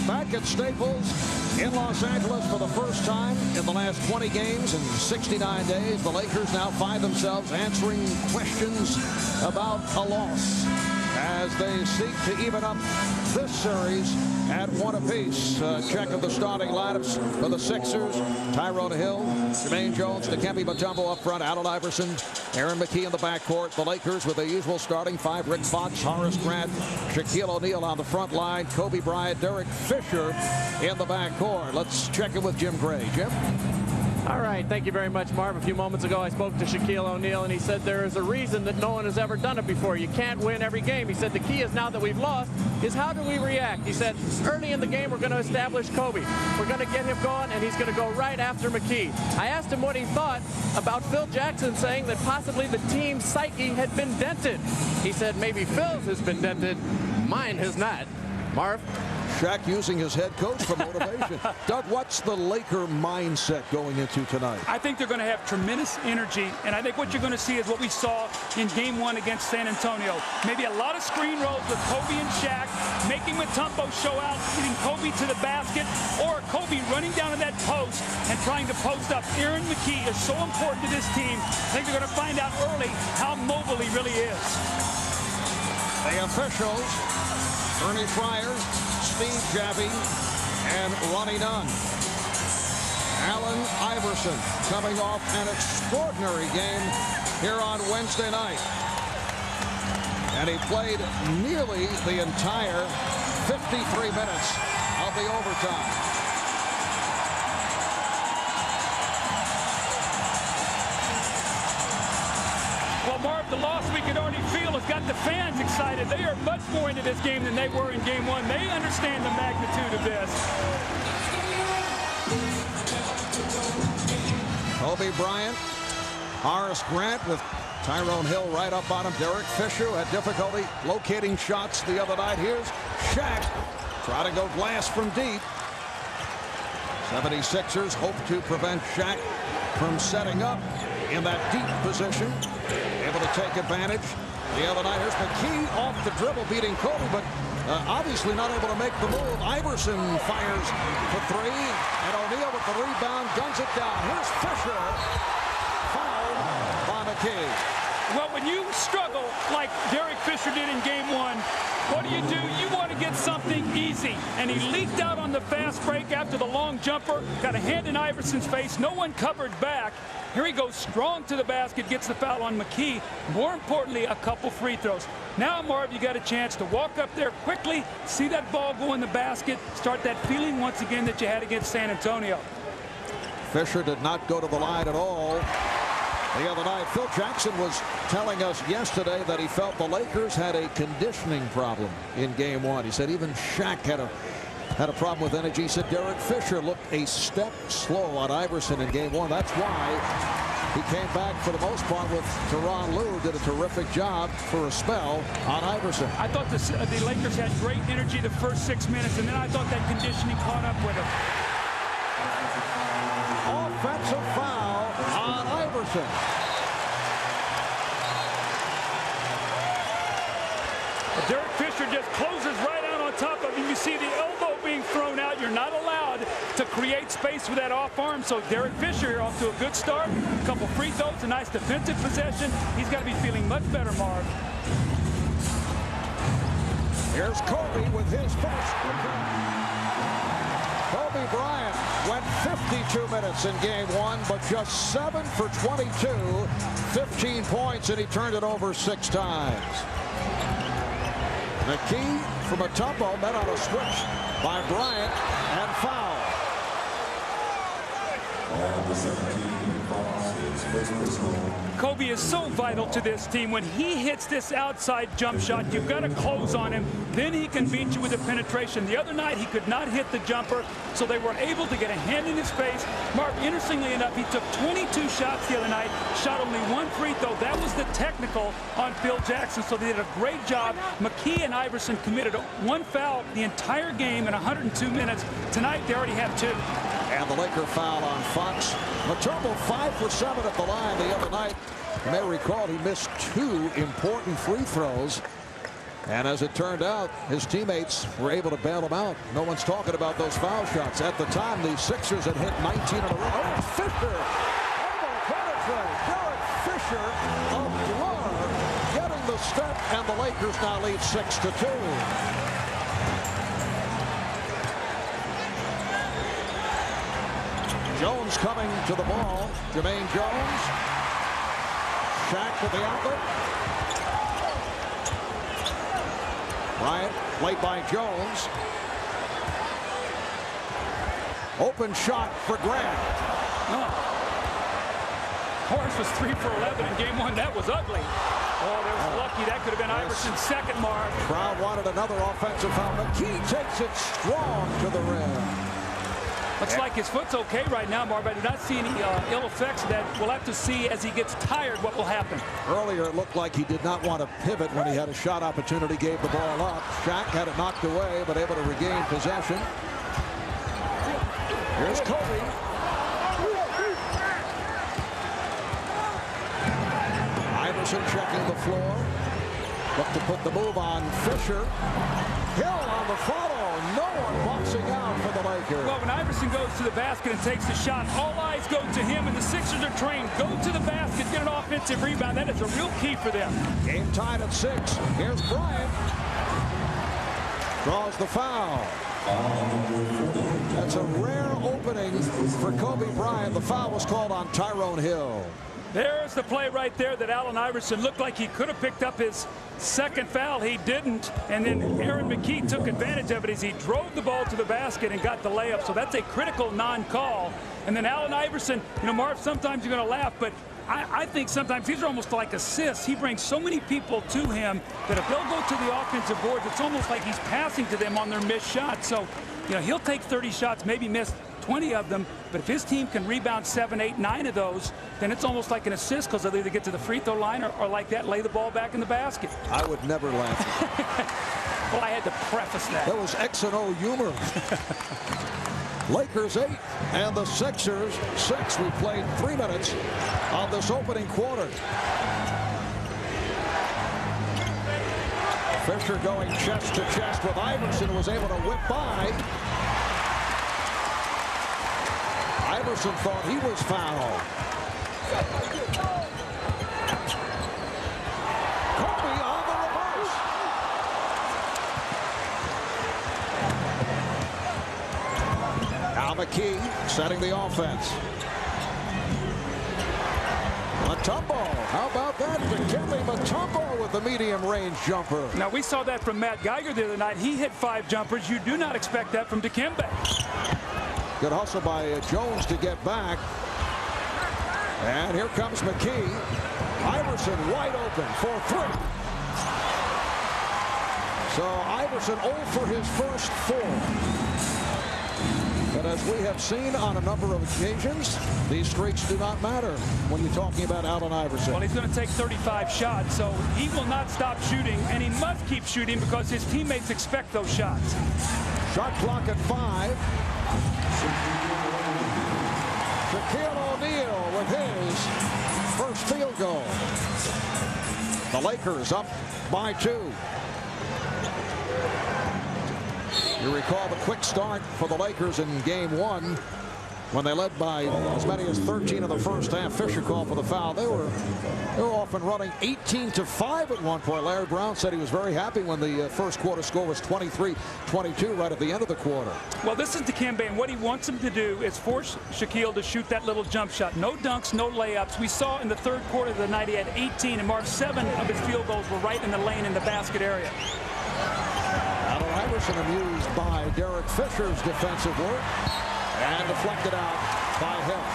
Back at Staples in Los Angeles for the first time in the last 20 games and 69 days. The Lakers now find themselves answering questions about a loss as they seek to even up this series at 1 apiece. Check of the starting lineups for the Sixers. Tyrone Hill, Jumaine Jones, Dikembe Mutombo up front, Allen Iverson, Aaron McCie in the backcourt. The Lakers with the usual starting five: Rick Fox, Horace Grant, Shaquille O'Neal on the front line, Kobe Bryant, Derek Fisher in the backcourt. Let's check in with Jim Gray. Jim? All right, thank you very much, Marv. A few moments ago, I spoke to Shaquille O'Neal, and he said there is a reason that no one has ever done it before. You can't win every game. He said the key is now that we've lost is how do we react? He said early in the game, we're going to establish Kobe. We're going to get him going, and he's going to go right after McCkie. I asked him what he thought about Phil Jackson saying that possibly the team's psyche had been dented. He said maybe Phil's has been dented, mine has not. Marv? Shaq using his head coach for motivation. Doug, what's the Laker mindset going into tonight? I think they're going to have tremendous energy, and I think what you're going to see is what we saw in Game 1 against San Antonio. Maybe a lot of screen rolls with Kobe and Shaq, making Mutombo show out, getting Kobe to the basket, or Kobe running down to that post and trying to post up. Aaron McCie is so important to this team. I think they're going to find out early how mobile he really is. The officials, Ernie Friars, Steve Javi, and Ronnie Nunn. Allen Iverson coming off an extraordinary game here on Wednesday night. And he played nearly the entire 53 minutes of the overtime. Well, Marv, the loss we could already feel has got the fans excited. They are much more into this game than they were in Game 1. They understand the magnitude of this. Kobe Bryant, Horace Grant with Tyrone Hill right up on him. Derek Fisher had difficulty locating shots the other night. Here's Shaq trying to go glass from deep. 76ers hope to prevent Shaq from setting up in that deep position. Able to take advantage. The other night, here's McCie off the dribble, beating Kobe, but obviously not able to make the move. Iverson fires for three, and O'Neal with the rebound, guns it down. Here's Fisher, fouled by McCie. Well, when you struggle like Derek Fisher did in Game 1, what do? You want to get something easy. And he leaked out on the fast break after the long jumper, got a hand in Iverson's face, no one covered back. Here he goes strong to the basket, gets the foul on McCie. More importantly, a couple free throws. Now, Marv, you got a chance to walk up there quickly, see that ball go in the basket, start that feeling once again that you had against San Antonio. Fisher did not go to the line at all the other night. Phil Jackson was telling us yesterday that he felt the Lakers had a conditioning problem in Game 1. He said even Shaq had a problem with energy. He said Derek Fisher looked a step slow on Iverson in Game 1. That's why he came back for the most part with Tyronn Lue. Did a terrific job for a spell on Iverson. I thought the Lakers had great energy the first 6 minutes, and then I thought that conditioning caught up with them. Offensive foul on Iverson. Derek Fisher just closes right out on top of him. You see the elbow being thrown out. You're not allowed to create space with that off arm. So Derek Fisher here off to a good start. A couple free throws, a nice defensive possession. He's got to be feeling much better, Marv. Here's Kobe with his first. Kobe Bryant went 52 minutes in Game 1, but just 7 for 22, 15 points, and he turned it over 6 times. McCie from Mutombo met on a switch by Bryant and foul. Kobe is so vital to this team. When he hits this outside jump shot, you've got to close on him. Then he can beat you with the penetration. The other night, he could not hit the jumper, so they were able to get a hand in his face. Mark, interestingly enough, he took 22 shots the other night, shot only 1 free throw. That was the technical on Phil Jackson, so they did a great job. McCie and Iverson committed 1 foul the entire game in 102 minutes. Tonight, they already have 2. And the Laker foul on Fox. Mutombo 5 for 7 at the line the other night. You may recall he missed 2 important free throws And as it turned out, his teammates were able to bail him out. No one's talking about those foul shots. At the time, the Sixers had hit 19 in a row. Oh, Fisher! Able to penetrate. Derek Fisher of Blur getting the step, and the Lakers now lead 6-2. Jones coming to the ball. Jumaine Jones. Shaq with the outlet. Bryant played by Jones. Open shot for Grant. Horace was 3 for 11 in game 1. That was ugly. Oh, they was lucky. That could have been Iverson's second mark. Crowd wanted another offensive foul. McKee takes it strong to the rim. Looks like his foot's okay right now, Marv. I do not see any ill effects of that. We'll have to see as he gets tired what will happen. Earlier, it looked like he did not want to pivot when he had a shot opportunity, gave the ball up. Shaq had it knocked away, but able to regain possession. Here's Kobe. Iverson checking the floor. Look to put the move on Fisher. Hill on the follow. No one boxing out for the Lakers. Well, when Iverson goes to the basket and takes the shot, all eyes go to him, and the Sixers are trained. Go to the basket, get an offensive rebound. That is a real key for them. Game tied at 6. Here's Bryant. Draws the foul. That's a rare opening for Kobe Bryant. The foul was called on Tyronn Hill. There's the play right there that Allen Iverson looked like he could have picked up his second foul. He didn't. And then Mckie took advantage of it as he drove the ball to the basket and got the layup. So that's a critical non-call. And then Allen Iverson, you know, Marv, sometimes you're going to laugh, but I think sometimes these are almost like assists. He brings so many people to him that if they'll go to the offensive boards, it's almost like he's passing to them on their missed shots. So, you know, he'll take 30 shots, maybe miss 20 of them, but if his team can rebound 7, 8, 9 of those, then it's almost like an assist because they'll either get to the free throw line or like that, lay the ball back in the basket. I would never laugh. Well, I had to preface that. That was X and O humor. Lakers 8 and the Sixers 6. We played 3 minutes on this opening quarter. Fisher going chest to chest with Iverson, was able to whip by. Iverson thought he was fouled. Kobe on the reverse. Now Mckie setting the offense. Mutombo, how about that? Dikembe Mutombo with the medium range jumper. Now we saw that from Matt Geiger the other night. He hit 5 jumpers. You do not expect that from Dikembe. Good hustle by Jones to get back. And here comes McKee. Iverson wide open for 3. So Iverson 0 for his first 4. But as we have seen on a number of occasions, these streaks do not matter when you're talking about Allen Iverson. Well, he's going to take 35 shots, so he will not stop shooting, and he must keep shooting because his teammates expect those shots. Shot clock at 5. Shaquille O'Neal with his first field goal. The Lakers up by 2. You recall the quick start for the Lakers in game 1 when they led by as many as 13 in the first half. Fisher called for the foul. They were off and running 18-5 at one point. Larry Brown said he was very happy when the first quarter score was 23-22 right at the end of the quarter. Well, this is Dikembe, and what he wants him to do is force Shaquille to shoot that little jump shot. No dunks, no layups. We saw in the third quarter of the night he had 18, and Mark 7 of his field goals were right in the lane in the basket area. Allen Iverson amused by Derek Fisher's defensive work and deflected out by Hill.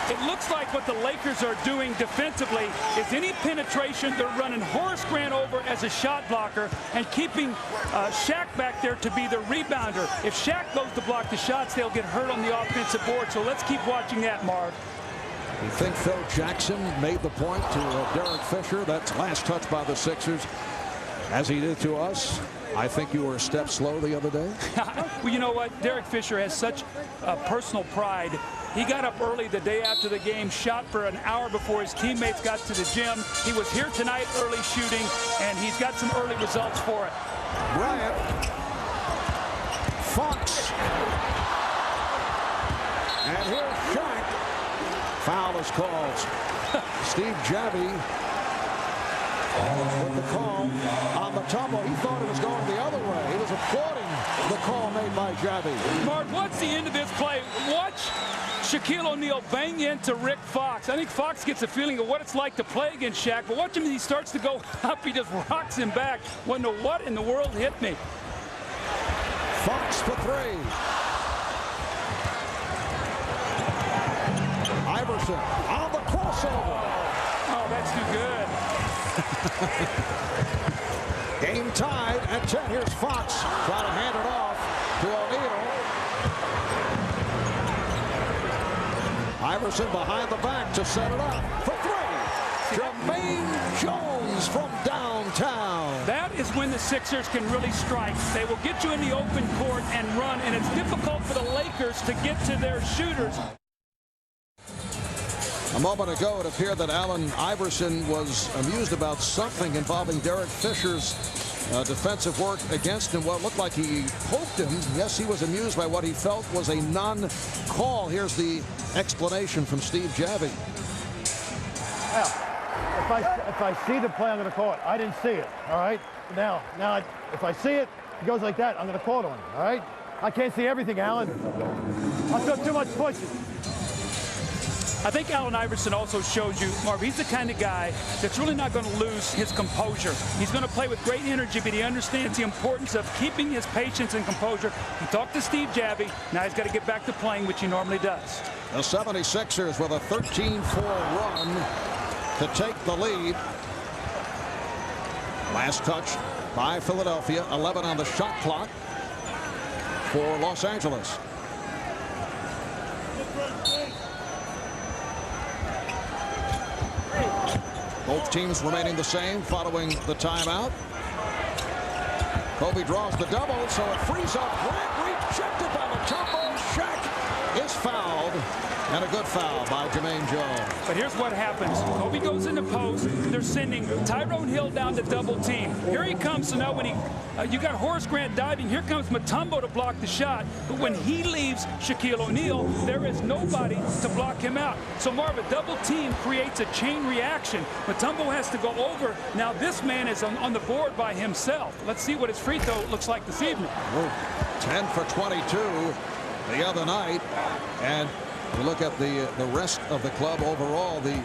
It looks like what the Lakers are doing defensively is any penetration, they're running Horace Grant over as a shot blocker and keeping Shaq back there to be the rebounder. If Shaq goes to block the shots, they'll get hurt on the offensive board. So let's keep watching that, Marv. You think Phil Jackson made the point to Derek Fisher? That's last touch by the Sixers, as he did to us. I think you were a step slow the other day. Well, you know what? Derek Fisher has such personal pride. He got up early the day after the game, shot for an hour before his teammates got to the gym. He was here tonight early shooting, and he's got some early results for it. Bryant. Fox. And here's Shaq. Foul is called. Steve Javie with the call on Mutombo. He thought it was going the other way. He was applauding the call made by Javie. Mark, what's the end of this play? Watch Shaquille O'Neal bang into Rick Fox. I think Fox gets a feeling of what it's like to play against Shaq, but watch him as he starts to go up. He just rocks him back. Wonder what in the world hit me. Fox for three. Iverson on the crossover. Oh, that's too good. Game tied at 10. Here's Fox trying to hand it off to O'Neal. Iverson behind the back to set it up for three. Jumaine Jones from downtown. That is when the Sixers can really strike. They will get you in the open court and run, and it's difficult for the Lakers to get to their shooters. A moment ago, it appeared that Allen Iverson was amused about something involving Derek Fisher's defensive work against him. Well, it looked like he poked him. Yes, he was amused by what he felt was a non-call. Here's the explanation from Steve Javie. Well, if I see the play, I'm going to call it. I didn't see it, all right? Now, if I see it, it goes like that, I'm going to call it on him, all right? I can't see everything, Allen. I feel too much pushing. I think Allen Iverson also shows you, Marv, he's the kind of guy that's really not going to lose his composure. He's going to play with great energy, but he understands the importance of keeping his patience and composure. He talked to Steve Javie. Now he's got to get back to playing, which he normally does. The 76ers with a 13-4 run to take the lead. Last touch by Philadelphia. 11 on the shot clock for Los Angeles. Both teams remaining the same following the timeout. Kobe draws the double, so it frees up. Grant rejected by Mutombo. Shaq is fouled, and a good foul by Jumaine Jones. But here's what happens. Kobe goes into post. They're sending Tyronn Hill down to double team. Here he comes. So now when you got Horace Grant diving, here comes Mutombo to block the shot. But when he leaves Shaquille O'Neal, there is nobody to block him out. So Marv, a double team creates a chain reaction. Mutombo has to go over. Now this man is on the board by himself. Let's see what his free throw looks like this evening. 10 for 22 the other night. And you look at the rest of the club overall, the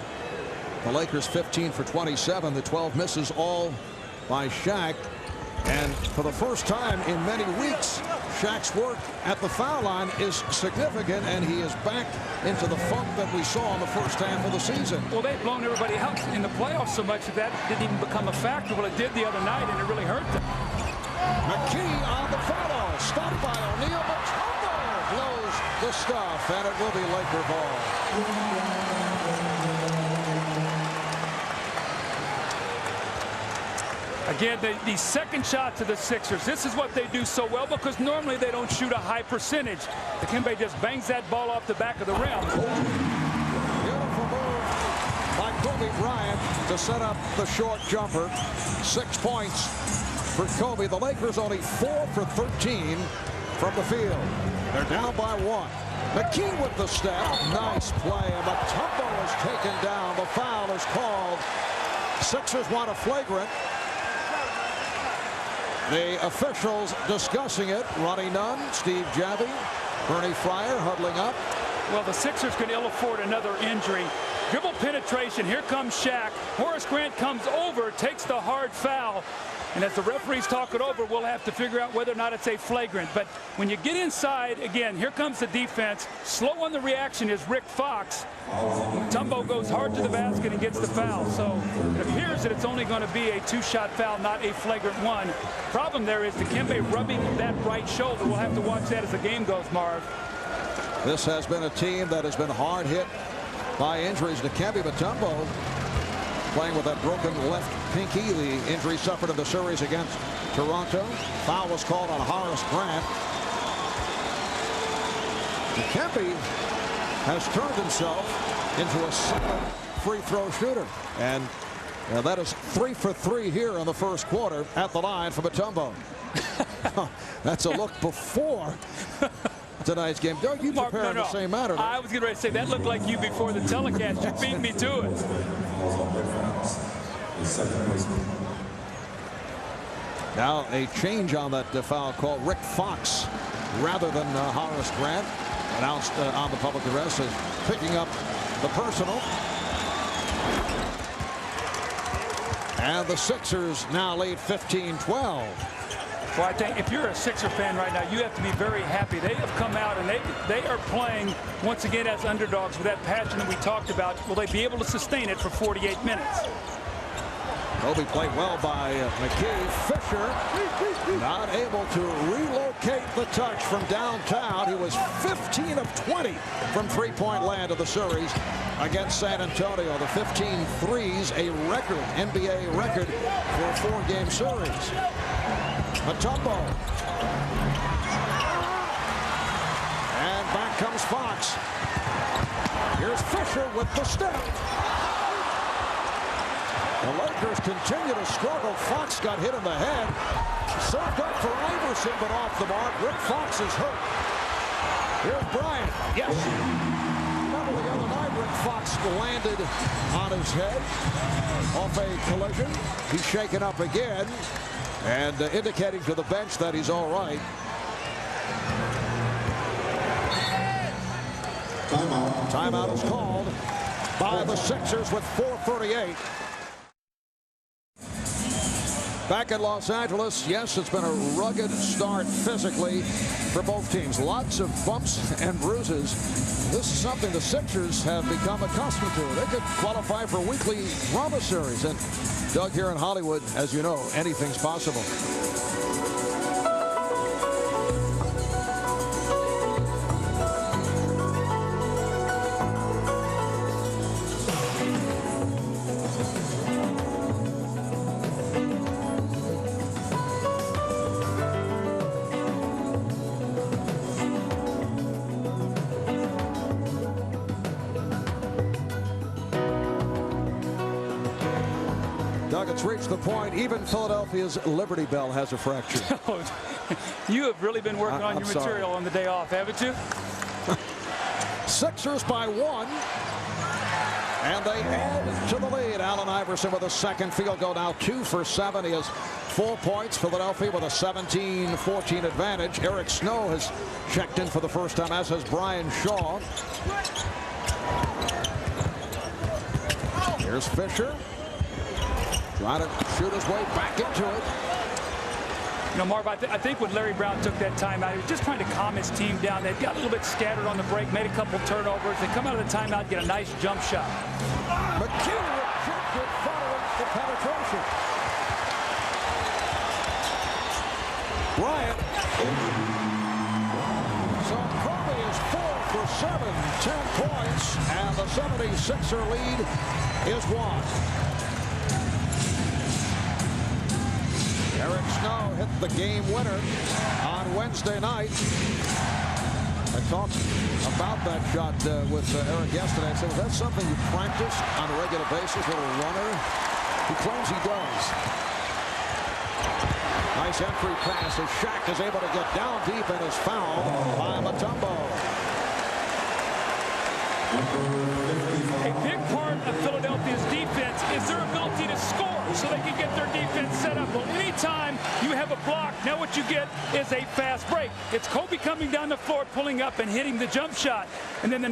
Lakers 15 for 27, the 12 misses all by Shaq. And for the first time in many weeks, Shaq's work at the foul line is significant, and he is back into the funk that we saw in the first half of the season. Well, they've blown everybody out in the playoffs so much that didn't even become a factor. Well, it did the other night, and it really hurt them. McKee on the foul, stopped by O'Neal, but Mutombo blows the stuff, and it will be Laker ball. Again, the second shot to the Sixers. This is what they do so well, because normally they don't shoot a high percentage. Dikembe just bangs that ball off the back of the rim. Beautiful move by Kobe Bryant to set up the short jumper. 6 points for Kobe. The Lakers only 4 for 13 from the field. They're down by 1. McKee with the step. Nice play. Mutombo is taken down. The foul is called. Sixers want a flagrant. The officials discussing it. Ronnie Nunn, Steve Javie, Bernie Fryer huddling up. Well, the Sixers can ill afford another injury. Dribble penetration. Here comes Shaq. Horace Grant comes over, takes the hard foul. And as the referees talk it over, we'll have to figure out whether or not it's a flagrant. But when you get inside, again, here comes the defense. Slow on the reaction is Rick Fox. Mutombo goes hard to the basket and gets the foul. So it appears that it's only going to be a 2-shot foul, not a flagrant one. Problem there is Dikembe rubbing that right shoulder. We'll have to watch that as the game goes, Marv. This has been a team that has been hard hit by injuries. Dikembe Mutombo playing with that broken left pinky, the injury suffered in the series against Toronto. Foul was called on Horace Grant. Dikembe has turned himself into a solid free throw shooter. And that is 3 for 3 here in the first quarter at the line for Mutombo. That's a look before tonight's game. Doug, you prepared the same matter. I was getting ready to say that looked like you before the telecast. You beat me to it. Now a change on that foul call. Rick Fox rather than Horace Grant, announced on the public address, as picking up the personal. And the Sixers now lead 15-12. Well, I think if you're a Sixer fan right now, you have to be very happy. They have come out and they are playing once again as underdogs with that passion that we talked about. Will they be able to sustain it for 48 minutes? Kobe played well by Mckie. Fisher not able to relocate the touch from downtown. He was 15 of 20 from three-point land of the series against San Antonio. The 15 threes, a record, NBA record for a four-game series. Mutombo. And back comes Fox. Here's Fisher with the step. The Lakers continue to struggle. Fox got hit in the head. Served up for Iverson, but off the mark. Rick Fox is hurt. Here's Bryant. Yes. Remember the other night, Rick Fox landed on his head off a collision. He's shaken up again and indicating to the bench that he's all right. Timeout is called by the Sixers with 4:38. Back in Los Angeles, yes, it's been a rugged start physically for both teams. Lots of bumps and bruises. This is something the Sixers have become accustomed to. They could qualify for weekly drama series. And Doug, here in Hollywood, as you know, anything's possible. It's reached the point even Philadelphia's Liberty Bell has a fracture. You have really been working on your material on the day off, haven't you? Sixers by 1. And they add to the lead. Allen Iverson with a second field goal, now 2 for 7. He has 4 points. Philadelphia with a 17-14 advantage. Eric Snow has checked in for the first time, as has Brian Shaw. Here's Fisher. Trying to shoot his way back into it. You know, Marv, I think when Larry Brown took that timeout, he was just trying to calm his team down. They got a little bit scattered on the break, made a couple turnovers. They come out of the timeout, get a nice jump shot. McCulloch rejected following the penetration. Bryant. So Kobe is 4 for 7, 10 points, and the 76er lead is 1. Eric Snow hit the game winner on Wednesday night. I talked about that shot with Eric yesterday. I said, was that something you practice on a regular basis with a runner? He claims he does. Nice entry pass as Shaq is able to get down deep and is fouled by Mutombo. A big part of Philadelphia's defense is their ability to score so they can get their defense set up. Well, anytime you have a block, now what you get is a fast break. It's Kobe coming down the floor, pulling up and hitting the jump shot. And then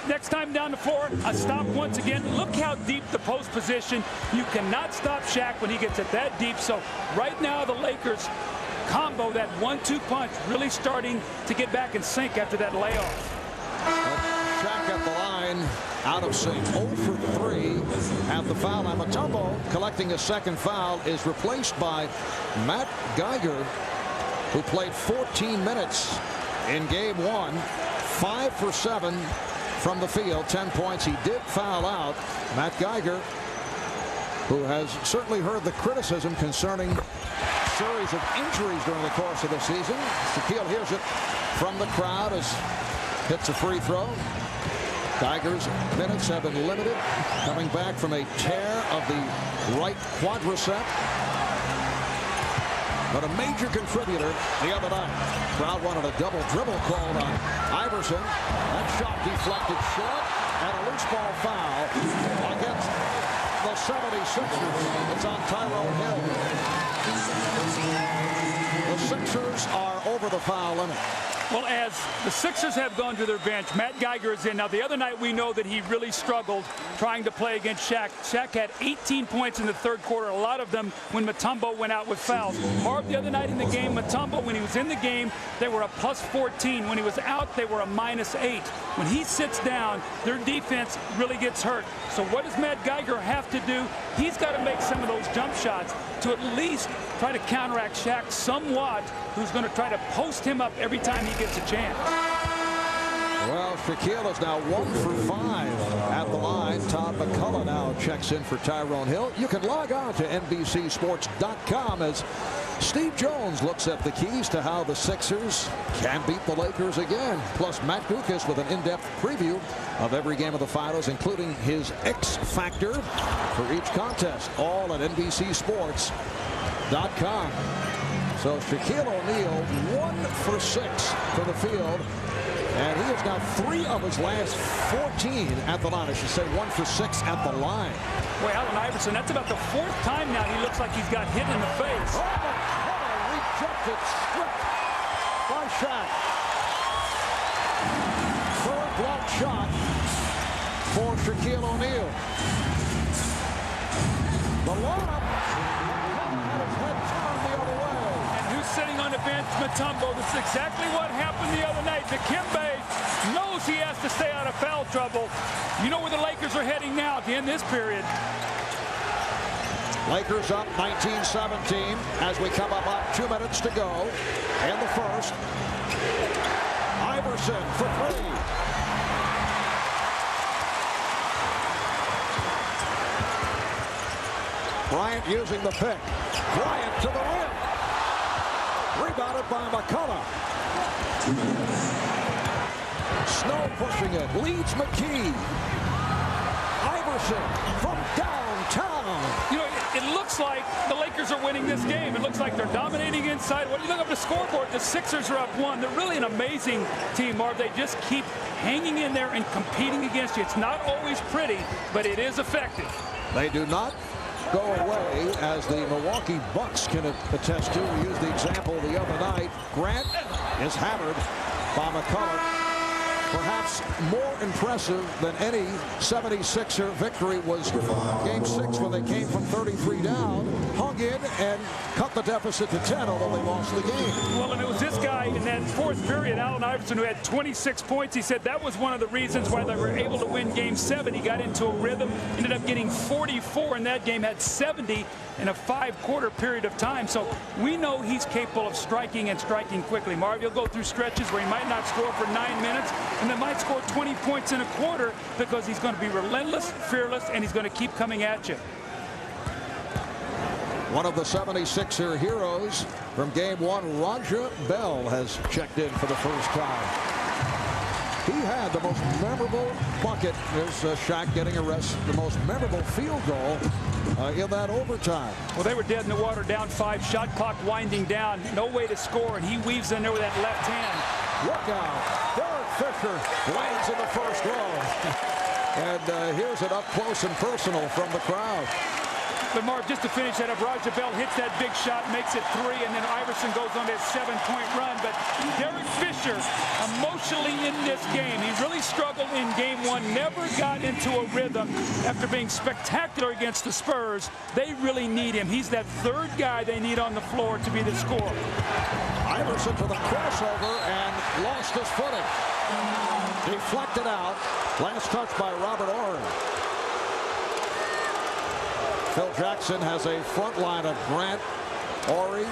next time down the floor, a stop once again. Look how deep the post position. You cannot stop Shaq when he gets it that deep. So right now the Lakers combo, that 1-2 punch, really starting to get back in sync after that layoff. Shaq at the line, out of sync, 0 for 3 at the foul line. Mutombo collecting a second foul is replaced by Matt Geiger, who played 14 minutes in game 1, 5 for 7 from the field, 10 points. He did foul out. Matt Geiger who has certainly heard the criticism concerning a series of injuries during the course of the season. Shaquille hears it from the crowd as hits a free throw. Geiger's minutes have been limited, coming back from a tear of the right quadricep. But a major contributor the other night. Crowd wanted a double dribble called on Iverson. That shot deflected short, and a loose ball foul against the 76ers. It's on Tyronn Hill. The Sixers are over the foul limit. Well, as the Sixers have gone to their bench, Matt Geiger is in. Now, the other night we know that he really struggled trying to play against Shaq. Shaq had 18 points in the third quarter, a lot of them when Mutombo went out with fouls. Marv, the other night in the game, Mutombo, when he was in the game, they were a +14. When he was out, they were a -8. When he sits down, their defense really gets hurt. So what does Matt Geiger have to do? He's got to make some of those jump shots to at least try to counteract Shaq somewhat, who's going to try to post him up every time he gets a chance. Well, Shaquille is now 1 for 5 at the line. Todd McCulloch now checks in for Tyronn Hill. You can log on to nbcsports.com as Steve Jones looks at the keys to how the Sixers can beat the Lakers again. Plus, Matt Dukas with an in-depth preview of every game of the finals, including his X factor for each contest. All at nbcsports.com. So Shaquille O'Neal 1 for 6 for the field. And he is now 3 of his last 14 at the line. I should say 1 for 6 at the line. Boy, Allen Iverson, that's about the 4th time now he looks like he's got hit in the face. Oh, rejected, stripped by Shaq. Third block shot for Shaquille O'Neal. The lineup had his head turned the other way. And who's sitting on the bench? Mutombo. That's exactly what happened the other night. Dikembe knows he has to stay out of foul trouble. You know where the Lakers are heading now to end this period. Lakers up 19-17 as we come up on 2 minutes to go in the first. Iverson for 3. Bryant using the pick. Bryant to the rim. Rebounded by McCulloch. Snow pushing it. Leads Mckie. Iverson from downtown. You know, it looks like the Lakers are winning this game. It looks like they're dominating inside. When you look up the scoreboard, the Sixers are up 1. They're really an amazing team, Marv. They just keep hanging in there and competing against you. It's not always pretty, but it is effective. They do not go away, as the Milwaukee Bucks can attest to. We used the example the other night. Grant is hammered by McCulloch. Perhaps more impressive than any 76er victory was Game 6 when they came from 33 down, hung in and cut the deficit to 10, although they lost the game. Well, and it was this guy in that 4th period, Allen Iverson, who had 26 points. He said that was one of the reasons why they were able to win Game 7. He got into a rhythm, ended up getting 44 in that game, had 70 in a 5-quarter period of time. So we know he's capable of striking and striking quickly. Marv, you'll go through stretches where he might not score for 9 minutes and then might score 20 points in a quarter because he's going to be relentless, fearless, and he's going to keep coming at you. One of the 76er heroes from Game 1, Roger Bell, has checked in for the first time. He had the most memorable bucket. There's Shaq getting arrested. The most memorable field goal in that overtime. Well, they were dead in the water, down 5. Shot clock winding down. No way to score, and he weaves in there with that left hand. Look out. Derek Fisher lands in the first row. And here's it up close and personal from the crowd. But Marv, just to finish that up, Roger Bell hits that big shot, makes it 3, and then Iverson goes on his 7-point run. But Derek Fisher, emotionally in this game, he really struggled in Game 1, never got into a rhythm after being spectacular against the Spurs. They really need him. He's that 3rd guy they need on the floor to be the scorer. Iverson to the crossover and lost his footing. Deflected out. Last touch by Robert Horry. Phil Jackson has a front line of Grant, Horry,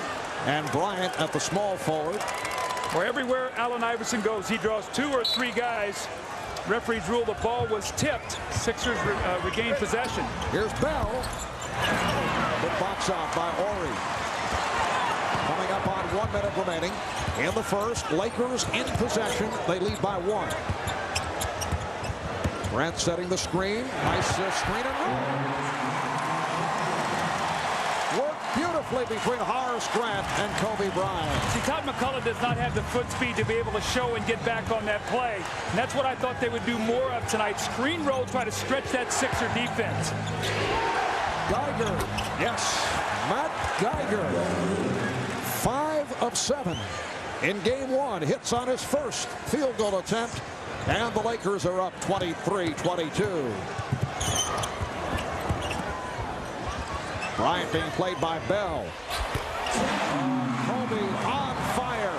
and Bryant at the small forward. Where everywhere Allen Iverson goes, he draws 2 or 3 guys. Referees rule the ball was tipped. Sixers regain possession. Here's Bell. Good box out by Horry. Coming up on 1 minute remaining in the first. Lakers in possession. They lead by 1. Bryant setting the screen. Nice screen and roll. Worked beautifully between Horace Grant and Kobe Bryant. See, Todd McCulloch does not have the foot speed to be able to show and get back on that play. And that's what I thought they would do more of tonight. Screen roll, try to stretch that Sixer defense. Geiger. Yes. Matt Geiger. 5 of 7 in game 1. Hits on his first field goal attempt. And the Lakers are up 23-22. Bryant being played by Bell. Kobe on fire.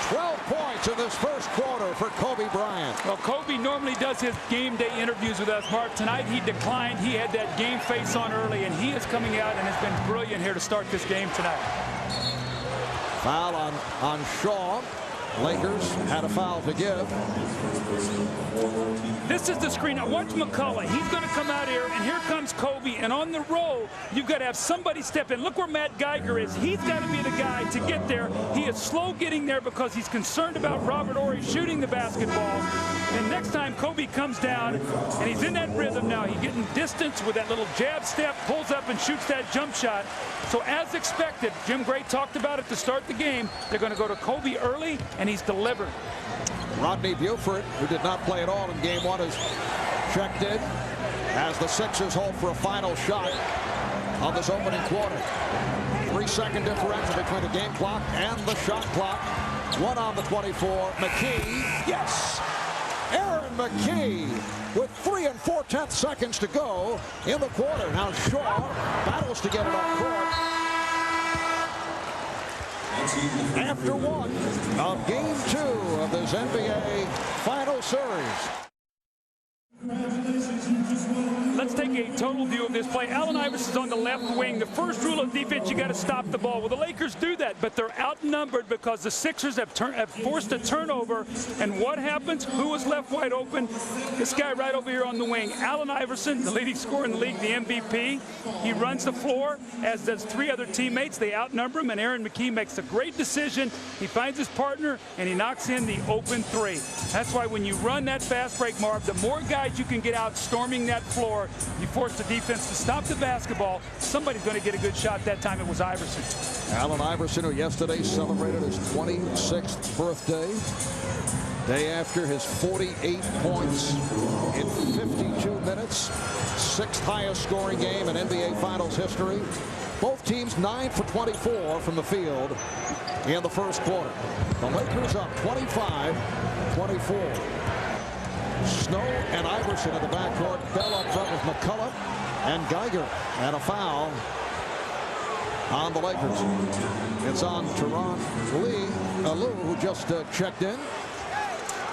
12 points in this first quarter for Kobe Bryant. Well, Kobe normally does his game day interviews with us, Mark. Tonight he declined. He had that game face on early, and he is coming out and has been brilliant here to start this game tonight. Foul on Shaw. Lakers had a foul to give. This is the screen. Now watch McCulloch. He's going to come out here, and here comes Kobe. And on the roll, you've got to have somebody step in. Look where Matt Geiger is. He's got to be the guy to get there. He is slow getting there because he's concerned about Robert Horry shooting the basketball. And next time Kobe comes down, and he's in that rhythm now. He's getting distance with that little jab step, pulls up and shoots that jump shot. So as expected, Jim Gray talked about it to start the game. They're going to go to Kobe early, and he's delivered. Rodney Buford, who did not play at all in game 1, is checked in as the Sixers hold for a final shot on this opening quarter. 3-second differential between the game clock and the shot clock. 1 on the 24. Mckie, yes! Aaron Mckie with 3 4/10 seconds to go in the quarter. Now Shaw battles to get it up court. After 1 of game 2 of this NBA final series. Let's take a total view of this play. Allen Iverson's on the left wing. The first rule of defense, you got to stop the ball. Well, the Lakers do that, but they're outnumbered because the Sixers have forced a turnover. And what happens? Who was left wide open? This guy right over here on the wing. Allen Iverson, the leading scorer in the league, the MVP. He runs the floor, as does 3 other teammates. They outnumber him, and Aaron Mckie makes a great decision. He finds his partner, and he knocks in the open 3. That's why when you run that fast break, Marv, the more guys you can get out storming that floor, you force the defense to stop the basketball. Somebody's going to get a good shot. That time it was Iverson. Allen Iverson, who yesterday celebrated his 26th birthday. Day after his 48 points in 52 minutes. 6th highest scoring game in NBA Finals history. Both teams 9 for 24 from the field in the first quarter. The Lakers up 25-24. Snow and Iverson in the backcourt. Bell up front with McCulloch and Geiger. And a foul on the Lakers. It's on Tyronn Lue, who just checked in.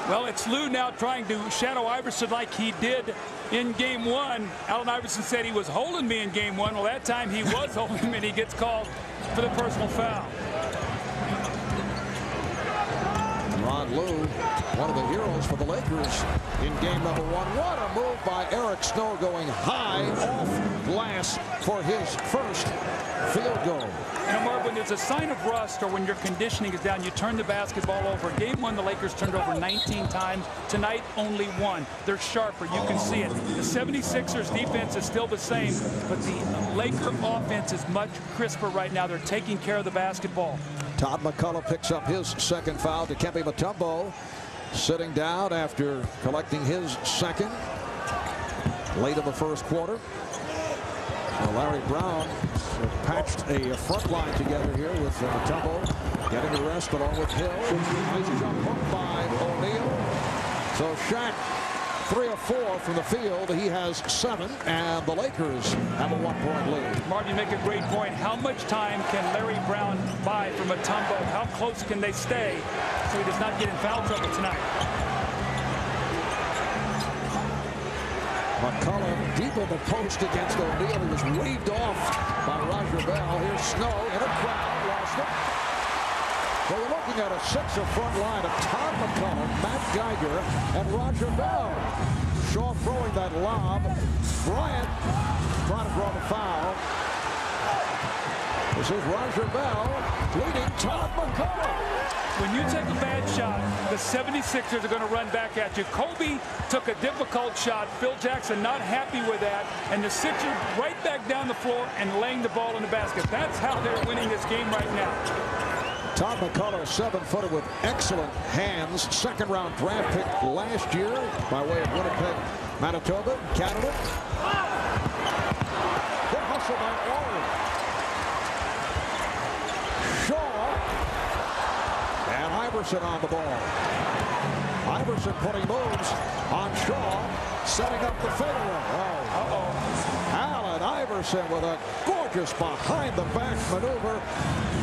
Well, it's Lue now trying to shadow Iverson like he did in game 1. Allen Iverson said he was holding me in game 1. Well, that time he was holding me, and he gets called for the personal foul. Lue, one of the heroes for the Lakers in game number 1. What a move by Eric Snow, going high off glass for his first field goal. You know, Mark, when there's a sign of rust or when your conditioning is down, you turn the basketball over. Game 1, the Lakers turned over 19 times. Tonight, only 1. They're sharper. You can see it. The 76ers defense is still the same, but the Laker offense is much crisper right now. They're taking care of the basketball. Todd McCulloch picks up his second foul. Dikembe Mutombo sitting down after collecting his second late in the first quarter. Larry Brown patched a front line together here with Mutombo getting the rest along with Hill. Nice jump hook by O'Neal. So Shaq 3 of 4 from the field. He has 7, and the Lakers have a 1-point lead. Mark, you make a great point. How much time can Larry Brown buy from Mutombo? How close can they stay so he does not get in foul trouble tonight? McCulloch deep in the post against O'Neal. He was waved off by Roger Bell. Here's Snow in a crowd. Lost it. So we're looking at a Sixer front line of Todd McCulloch, Matt Geiger, and Roger Bell. Shaw throwing that lob. Bryant trying to draw the foul. This is Roger Bell leading Todd McCulloch. When you take a bad shot, the 76ers are going to run back at you. Kobe took a difficult shot. Phil Jackson not happy with that. And the Sixers right back down the floor and laying the ball in the basket. That's how they're winning this game right now. Todd McCulloch, 7-footer with excellent hands. Second-round draft pick last year by way of Winnipeg, Manitoba, Canada. Good hustle by Ollie. And Iverson on the ball. Iverson putting moves on Shaw, setting up the fadeaway. Allen Iverson with a gorgeous behind-the-back maneuver.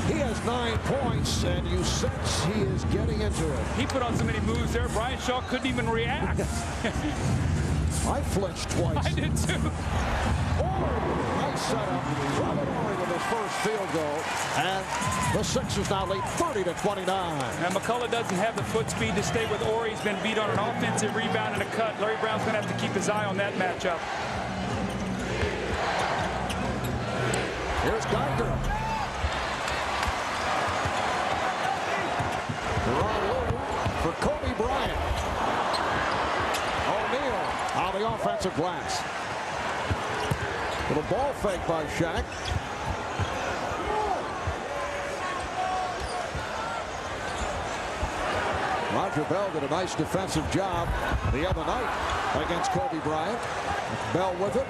He has 9 points, and you sense he is getting into it. He put on so many moves there, Bryant Shaw couldn't even react. I flinched twice. I did too. Nice setup. Ollie with his first field goal, and the Sixers now lead 30-29. Now McCulloch doesn't have the foot speed to stay with Horry. He's been beat on an offensive rebound and a cut. Larry Brown's going to have to keep his eye on that matchup. Here's Geiger. For Kobe Bryant. O'Neal on the offensive glass. Little ball fake by Shaq. Roger Bell did a nice defensive job the other night against Kobe Bryant. Bell with it.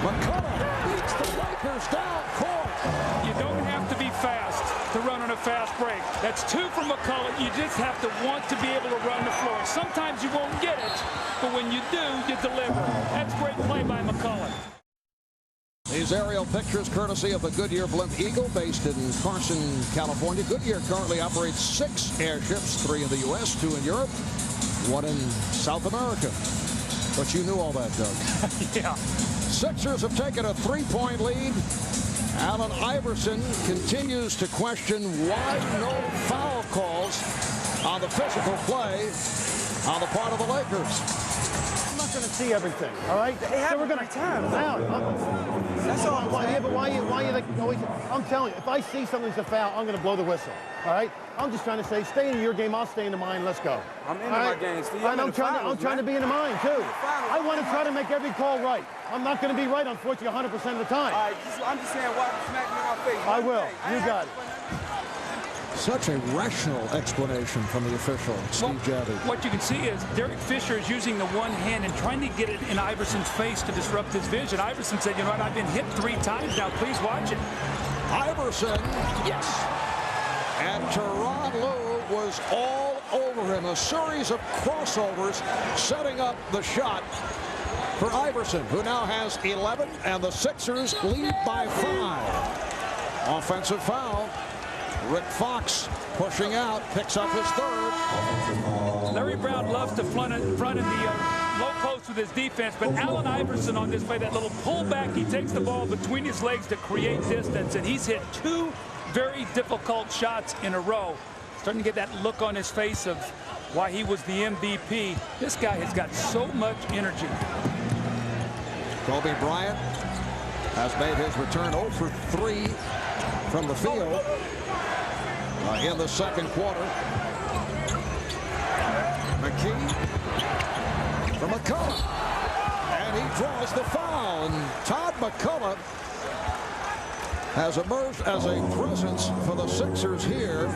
McCulloch beats the Lakers down court. You don't have to be fast to run on a fast break. That's 2 from McCulloch. You just have to want to be able to run the floor. Sometimes you won't get it, but when you do, you deliver. That's great play by McCulloch. These aerial pictures courtesy of the Goodyear Blimp Eagle based in Carson, California. Goodyear currently operates 6 airships, 3 in the U.S., 2 in Europe, 1 in South America. But you knew all that, Doug. Yeah. Sixers have taken a 3-point lead. Allen Iverson continues to question why no foul calls on the physical play on the part of the Lakers. I'm not going to see everything, all right? They have we're a great time. That's all I'm saying. Yeah, but why you like always? I'm telling you, if I see something's a foul, I'm going to blow the whistle, all right? I'm just trying to say, stay in your game, I'll stay in the mine, let's go. I'm into my game, Steve. I'm trying to be in the mine, too. I want to try to make every call right. I'm not going to be right, unfortunately, 100% of the time. All right, I'm just saying, why smack me in my face? I will. You got it. Such a rational explanation from the official, Steve Javie. What you can see is Derek Fisher is using the one hand and trying to get it in Iverson's face to disrupt his vision. Iverson said, you know what, I've been hit 3 times now. Please watch it. Iverson, yes. And Tyronn was all over him. A series of crossovers setting up the shot for Iverson, who now has 11, and the Sixers lead by 5. Offensive foul. Rick Fox pushing out, picks up his 3rd. Larry Brown loves to front in the low post with his defense, but Allen Iverson on this play, that little pullback, he takes the ball between his legs to create distance, and he's hit 2 very difficult shots in a row. Starting to get that look on his face of why he was the MVP. This guy has got so much energy. Kobe Bryant has made his return 0 for 3 from the field in the second quarter. Mckie from McCulloch, and he draws the foul, and Todd McCulloch has emerged as a presence for the Sixers here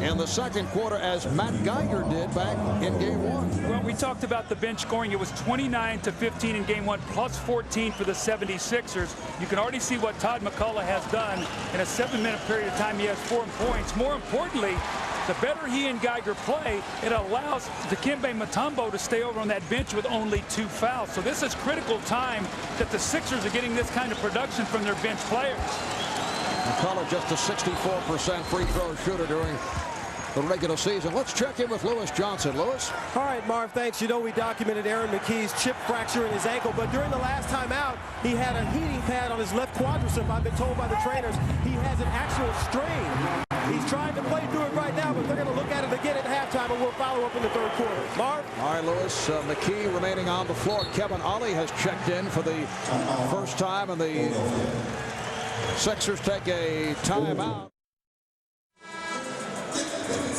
in the second quarter, as Matt Geiger did back in game 1. Well, we talked about the bench scoring. It was 29-15 in game 1, plus 14 for the 76ers. You can already see what Todd McCulloch has done in a 7-minute period of time. He has 4 points. More importantly, the better he and Geiger play, it allows Dikembe Mutombo to stay over on that bench with only 2 fouls. So this is critical time that the Sixers are getting this kind of production from their bench players. McCulloch just a 64% free throw shooter during the regular season. Let's check in with Lewis Johnson. Lewis? All right, Marv, thanks. You know, we documented Aaron McKee's chip fracture in his ankle, but during the last time out, he had a heating pad on his left quadricep. I've been told by the trainers he has an actual strain He's trying to play through it right now, but they're going to look at it again at halftime, and we'll follow up in the third quarter. Marv? All right, Lewis, McKee remaining on the floor. Kevin Ollie has checked in for the first time, and the Sixers take a timeout.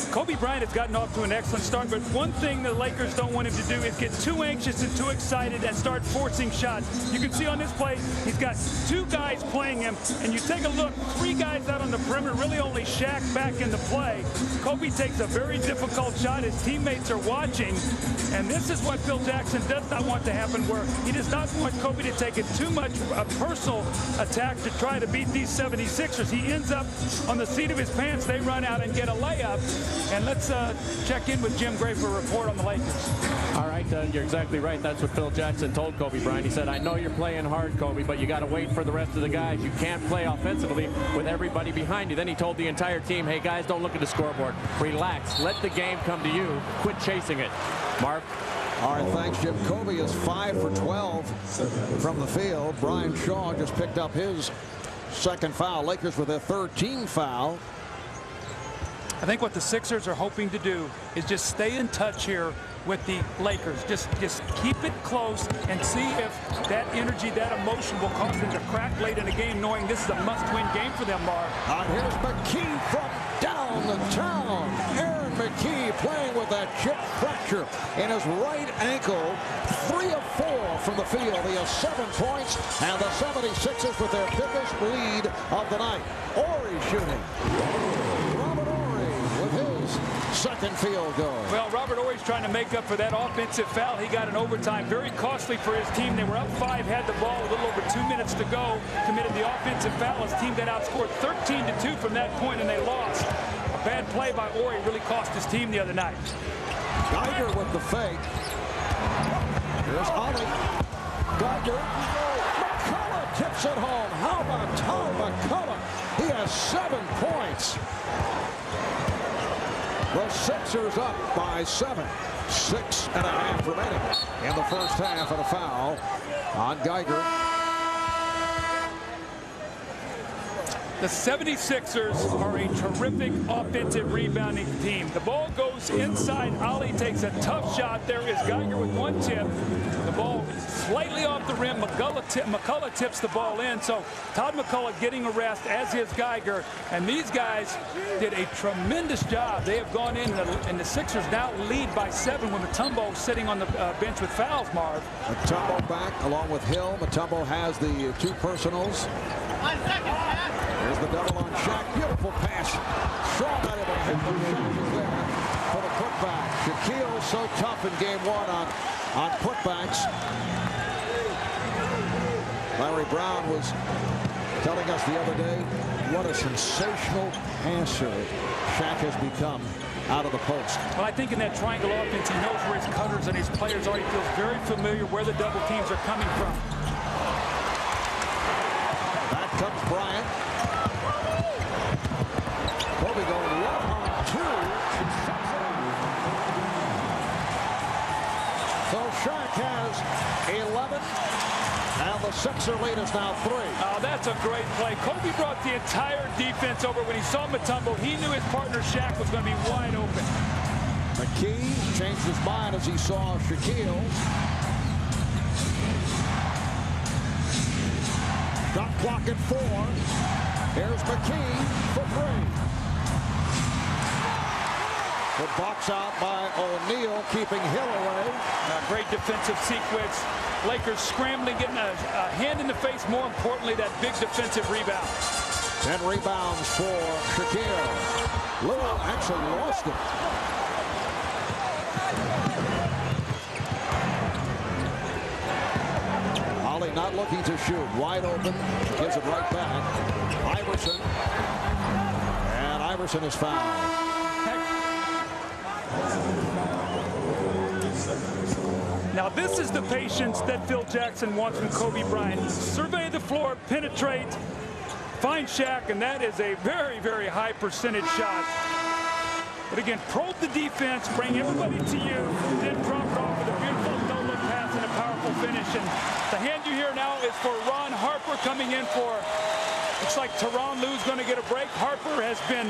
Kobe Bryant has gotten off to an excellent start, but one thing the Lakers don't want him to do is get too anxious and too excited and start forcing shots. You can see on this play, he's got two guys playing him, and you take a look, three guys out on the perimeter, really only Shaq back in the play. Kobe takes a very difficult shot. His teammates are watching, and this is what Phil Jackson does not want to happen, where he does not want Kobe to take it too much a personal attack to try to beat these 76ers. He ends up on the seat of his pants. They run out and get a layup. And let's check in with Jim Gray for a report on the Lakers. All right, you're exactly right. That's what Phil Jackson told Kobe Bryant. He said, I know you're playing hard, Kobe, but you got to wait for the rest of the guys. You can't play offensively with everybody behind you. Then he told the entire team, hey, guys, don't look at the scoreboard. Relax. Let the game come to you. Quit chasing it. Mark? All right, thanks, Jim. Kobe is 5 for 12 from the field. Brian Shaw just picked up his second foul. Lakers with their third team foul. I think what the Sixers are hoping to do is just stay in touch here with the Lakers. Just keep it close and see if that energy, that emotion will cause them to crack late in the game, knowing this is a must-win game for them, Mark. Here's McKee from down the town. Aaron McKee playing with that chip fracture in his right ankle. 3 of 4 from the field. He has 7 points, and the 76ers with their biggest lead of the night. Horry shooting. Second field goal. Well, Robert Horry's trying to make up for that offensive foul. He got an overtime, very costly for his team. They were up 5, had the ball a little over 2 minutes to go, committed the offensive foul. His team got outscored 13-2 from that point, and they lost. A bad play by Horry really cost his team the other night. Geiger with the fake. Here's Ollie. Geiger. McCulloch tips it home. How about Todd McCulloch? He has 7 points. The Sixers up by 7. 6.5 remaining in the first half, and a foul on Geiger. The 76ers are a terrific offensive rebounding team. The ball goes inside. Ollie takes a tough shot. There is Geiger with 1 tip. The ball slightly off the rim. McCulloch tips the ball in. So Todd McCulloch getting a rest, as is Geiger. And these guys did a tremendous job. They have gone in, and the Sixers now lead by 7 with Mutombo sitting on the bench with fouls, Marv. Mutombo back along with Hill. Mutombo has the 2 personals. 1 second. Here's the double on Shaq. Beautiful pass. Shaw not able to hit the shot there for the putback. Shaquille so tough in game 1 on putbacks. Larry Brown was telling us the other day what a sensational passer Shaq has become out of the post. Well, I think in that triangle offense, he knows where his cutters and his players are. He feels very familiar where the double teams are coming from. Back comes Bryant. Kobe going 1 on 2. So Shaq has 11, and the Sixer lead is now 3. Oh, that's a great play. Kobe brought the entire defense over. When he saw Mutombo, he knew his partner Shaq was going to be wide open. McKee changed his mind as he saw Shaquille. Shot clock at 4. Here's McKee for 3. The box out by O'Neal, keeping Hill away. Great defensive sequence. Lakers scrambling, getting a hand in the face. More importantly, that big defensive rebound. 10 rebounds for Shaquille. Lou actually lost it. Ollie not looking to shoot. Wide open. Gives it right back. Iverson. And Iverson is fouled. Now this is the patience that Phil Jackson wants from Kobe Bryant. Survey the floor, penetrate, find Shaq, and that is a very, very high percentage shot. But again, probe the defense, bring everybody to you, then drop it off with a beautiful no-look pass and a powerful finish. And the hand you hear now is for Harper coming in for, looks like Tyronn Lue's going to get a break. Harper has been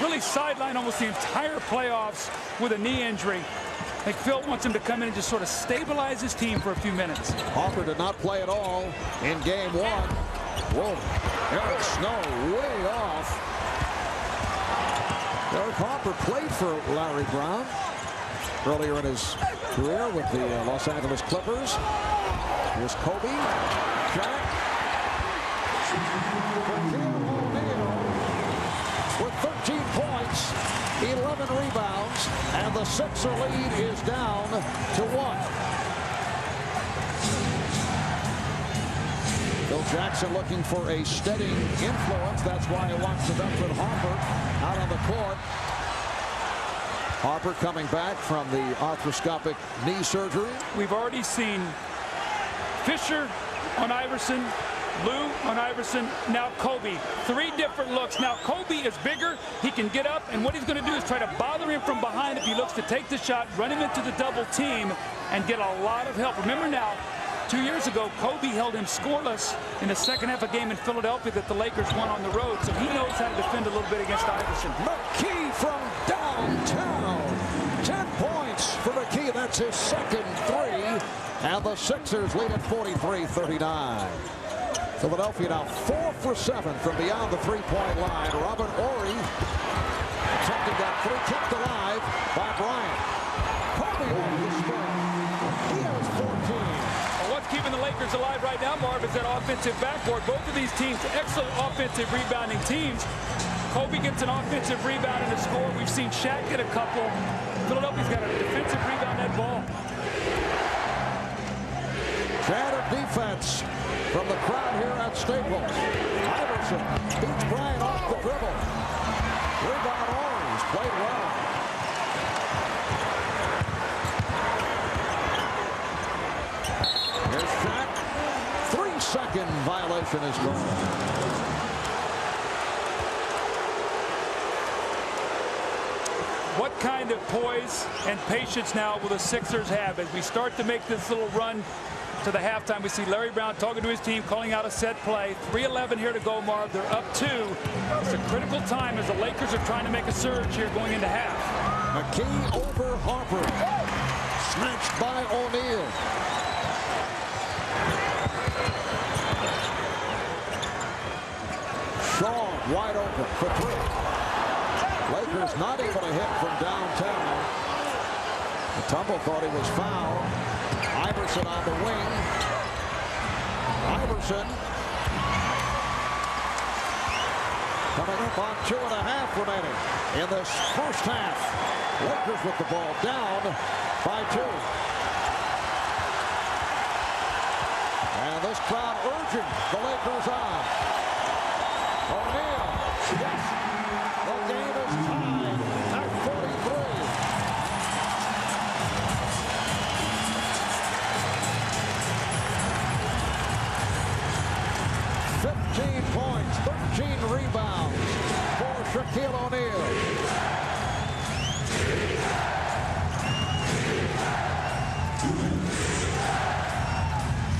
really sidelined almost the entire playoffs with a knee injury. I think Phil wants him to come in and just sort of stabilize his team for a few minutes. Harper did not play at all in game one. Whoa, Eric Snow way off. Eric Harper played for Larry Brown earlier in his career with the Los Angeles Clippers. Here's Kobe. Shaq. With 13 points, 11 rebounds, and the Sixer lead is down to 1. Phil Jackson looking for a steadying influence. That's why he wants to put Harper out on the court. Harper coming back from the arthroscopic knee surgery. We've already seen Fisher on Iverson, Lou on Iverson, now Kobe. 3 different looks. Now Kobe is bigger. He can get up, and what he's going to do is try to bother him from behind if he looks to take the shot, run him into the double team, and get a lot of help. Remember now, 2 years ago, Kobe held him scoreless in the second half of a game in Philadelphia that the Lakers won on the road, so he knows how to defend a little bit against Iverson. McCee from downtown. 10 points for McCee. That's his second 3. And the Sixers lead at 43-39. Philadelphia now 4 for 7 from beyond the 3-point line. Robin Horry attempting that 3, kept alive by Bryant. Kobe over the spin. He has 14. Well, what's keeping the Lakers alive right now, Marv, is that offensive backboard. Both of these teams, excellent offensive rebounding teams. Kobe gets an offensive rebound and a score. We've seen Shaq get a couple. Philadelphia's got a defensive rebound that ball. Shattered defense from the crowd here at Staples. Iverson beats Bryant off the dribble. Rebound Horry. He's played well. Here's Shaq. 3-second violation is gone. What kind of poise and patience now will the Sixers have as we start to make this little run to the halftime? We see Larry Brown talking to his team, calling out a set play. 3:11 here to go, Marv. They're up 2. It's a critical time as the Lakers are trying to make a surge here going into half. McCee over Harper. Snatched by O'Neal. Shaw wide open for 3. Lakers not able to hit from downtown. Mutombo thought he was fouled. Iverson on the wing. Iverson coming up on 2.5 remaining in this first half. Lakers with the ball down by 2. And this crowd urging the Lakers on. O'Neal, yes, the game is tied at 43. Points, 13 rebounds for Shaquille O'Neal.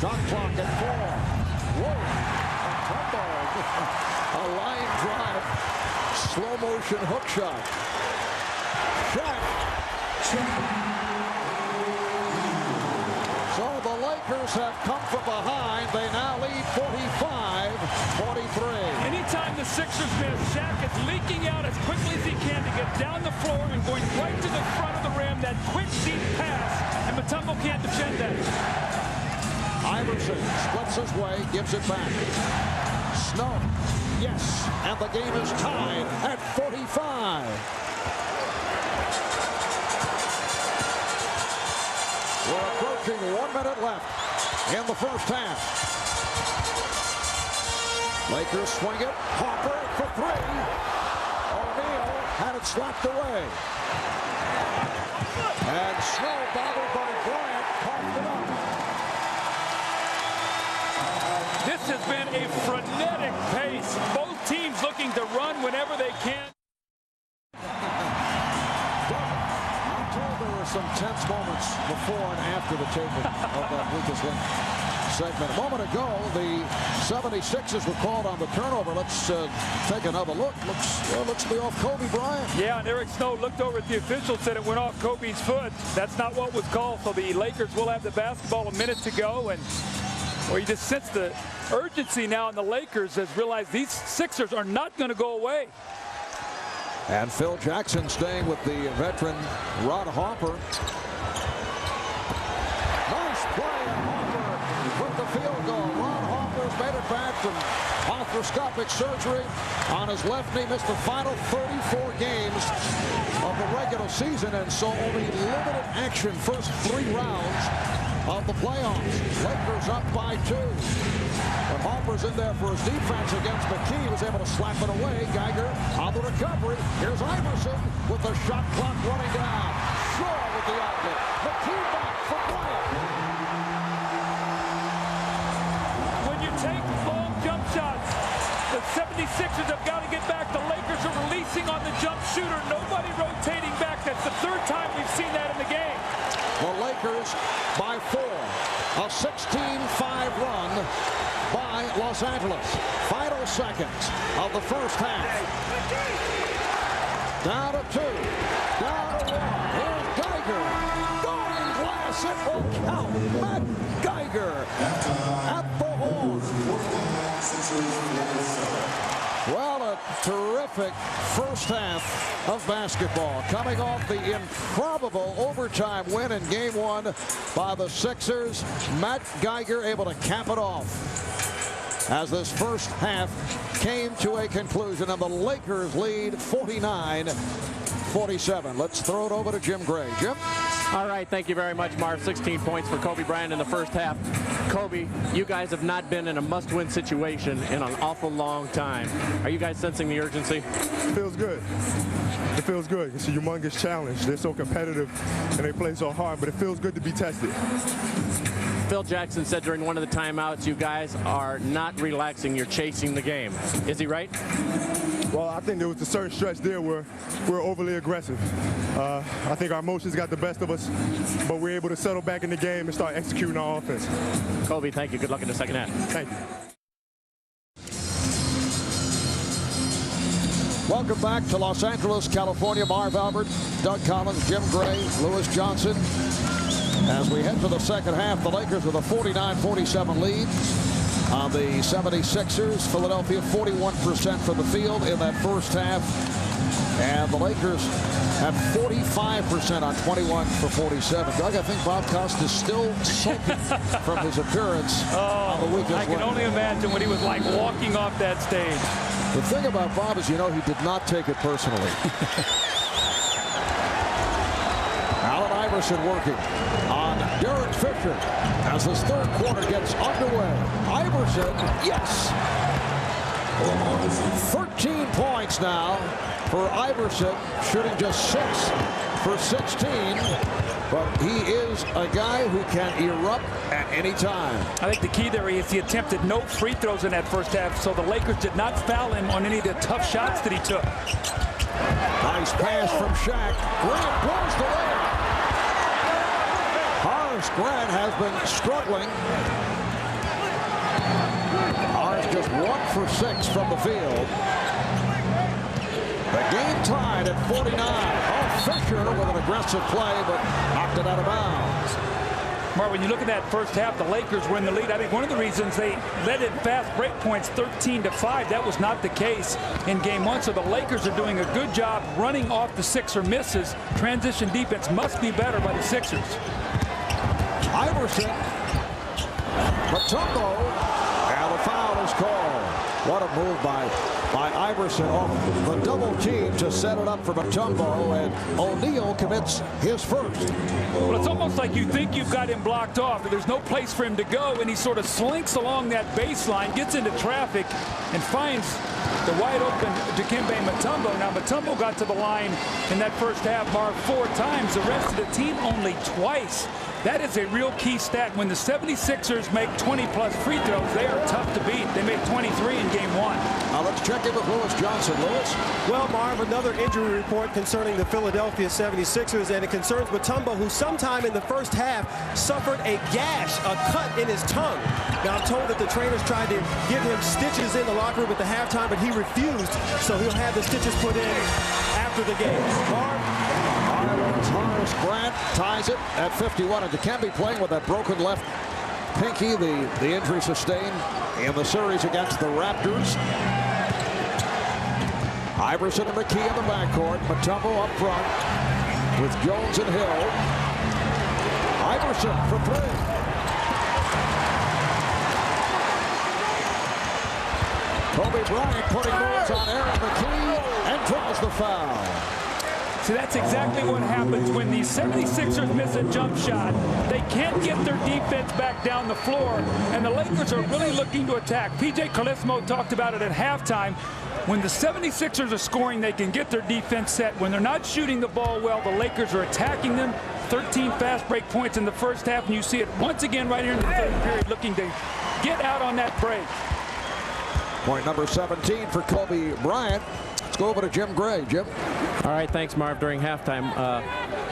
Shot clock at 4. Whoa, a line drive, slow motion hook shot. Shaq. So the Lakers have come from behind. They now lead 45-43. Anytime the Sixers miss, Shaq is leaking out as quickly as he can to get down the floor and going right to the front of the rim. That quick, deep pass, and Mutombo can't defend that. Iverson splits his way, gives it back. Snow, yes, and the game is tied at 45. We're approaching 1 minute left in the first half. Lakers swing it. Harper for 3. O'Neal had it slapped away. And Snow bobbled by Bryant. Coughed it up. This has been a frenetic pace. Both teams looking to run whenever they can. I'm told there were some tense moments before and after the taping of that Lucas Lynch segment. A moment ago, the 76ers were called on the turnover. Let's take another look. Looks to be off Kobe Bryant. Yeah, and Eric Snow looked over at the official, said it went off Kobe's foot. That's not what was called, so the Lakers will have the basketball a minute to go. And well, you just sense the urgency now in the Lakers has realized these Sixers are not going to go away. And Phil Jackson staying with the veteran Rod Harper. Nice play, Harper with the field goal. Rod Harper's made it back from arthroscopic surgery on his left knee. Missed the final 34 games of the regular season and saw only limited action first 3 rounds of the playoffs. Lakers up by 2. When Harper's in there for his defense against Mckie, he was able to slap it away. Geiger on the recovery. Here's Iverson with the shot clock running down. Shaw with the outlet. Mckie back for Bryant. When you take long jump shots, the 76ers have got to get back. The Lakers are releasing on the jump shooter. Nobody rotating back. That's the 3rd time we've seen that in the game. The Lakers by 4. A 16-5 run by Los Angeles. Final seconds of the first half. Down to 2. Down to 1. Here's Geiger. Going glass. It will count. Matt Geiger at the horn. Well, a terrific first half of basketball, coming off the improbable overtime win in Game 1 by the Sixers. Matt Geiger able to cap it off as this first half came to a conclusion, and the Lakers lead 49-47. Let's throw it over to Jim Gray. Jim? All right, thank you very much, Marv. 16 points for Kobe Bryant in the first half. Kobe, you guys have not been in a must-win situation in an awful long time. Are you guys sensing the urgency? It feels good. It feels good. It's a humongous challenge. They're so competitive and they play so hard, but it feels good to be tested. Phil Jackson said during one of the timeouts, you guys are not relaxing, you're chasing the game. Is he right? Well, I think there was a certain stretch there where we're overly aggressive. I think our emotions got the best of us, but we're able to settle back in the game and start executing our offense. Kobe, thank you. Good luck in the second half. Thank you. Welcome back to Los Angeles, California. Marv Albert, Doug Collins, Jim Gray, Lewis Johnson. As we head to the second half, the Lakers with a 49-47 lead on the 76ers. Philadelphia 41% from the field in that first half. And the Lakers have 45% on 21 for 47. Doug, I think Bob Costa is still sulking from his appearance on the weekend. I can only imagine what he was like walking off that stage. The thing about Bob is, you know, he did not take it personally. Allen Iverson working on Derek Fisher as this 3rd quarter gets underway. Iverson, yes! 13 points now for Iverson, shooting just 6 for 16. But he is a guy who can erupt at any time. I think the key there is he attempted no free throws in that first half, so the Lakers did not foul him on any of the tough shots that he took. Nice pass from Shaq. Grant blows the lead. Horace Grant has been struggling. Horace just 1 for 6 from the field. The game tied at 49. Fisher with an aggressive play, but knocked it out of bounds. Mark, when you look at that first half, the Lakers were in the lead. I think one of the reasons they led in fast break points 13-5, that was not the case in Game 1. So the Lakers are doing a good job running off the Sixer misses. Transition defense must be better by the Sixers. Iverson, Mutombo, and the foul is called. What a move by Iverson off the double team to set it up for Mutombo, and O'Neal commits his first. Well, it's almost like you think you've got him blocked off, but there's no place for him to go, and he sort of slinks along that baseline, gets into traffic, and finds the wide open Dikembe Mutombo. Now, Mutombo got to the line in that first half, Mark, 4 times. The rest of the team only twice. That is a real key stat. When the 76ers make 20-plus free throws, they are tough to beat. They made 23 in game 1. Now let's check in with Lewis Johnson. Lewis? Well, Marv, another injury report concerning the Philadelphia 76ers, and it concerns Mutombo, who sometime in the first half suffered a gash, a cut in his tongue. Now, I'm told that the trainers tried to give him stitches in the locker room at the halftime, but he refused, so he'll have the stitches put in after the game. Marv? Horace Bryant ties it at 51, and Dikembe playing with that broken left pinky, the injury sustained in the series against the Raptors. Iverson and McKee in the backcourt. Mutombo up front with Jones and Hill. Iverson for 3. Kobe Bryant putting moves on Aaron McKee and draws the foul. See, that's exactly what happens when these 76ers miss a jump shot. They can't get their defense back down the floor, and the Lakers are really looking to attack. P.J. Carlesimo talked about it at halftime. When the 76ers are scoring, they can get their defense set. When they're not shooting the ball well, the Lakers are attacking them. 13 fast break points in the first half, and you see it once again right here in the third period, looking to get out on that break. Point number 17 for Kobe Bryant. Let's go over to Jim Gray. Jim? All right, thanks, Marv. During halftime,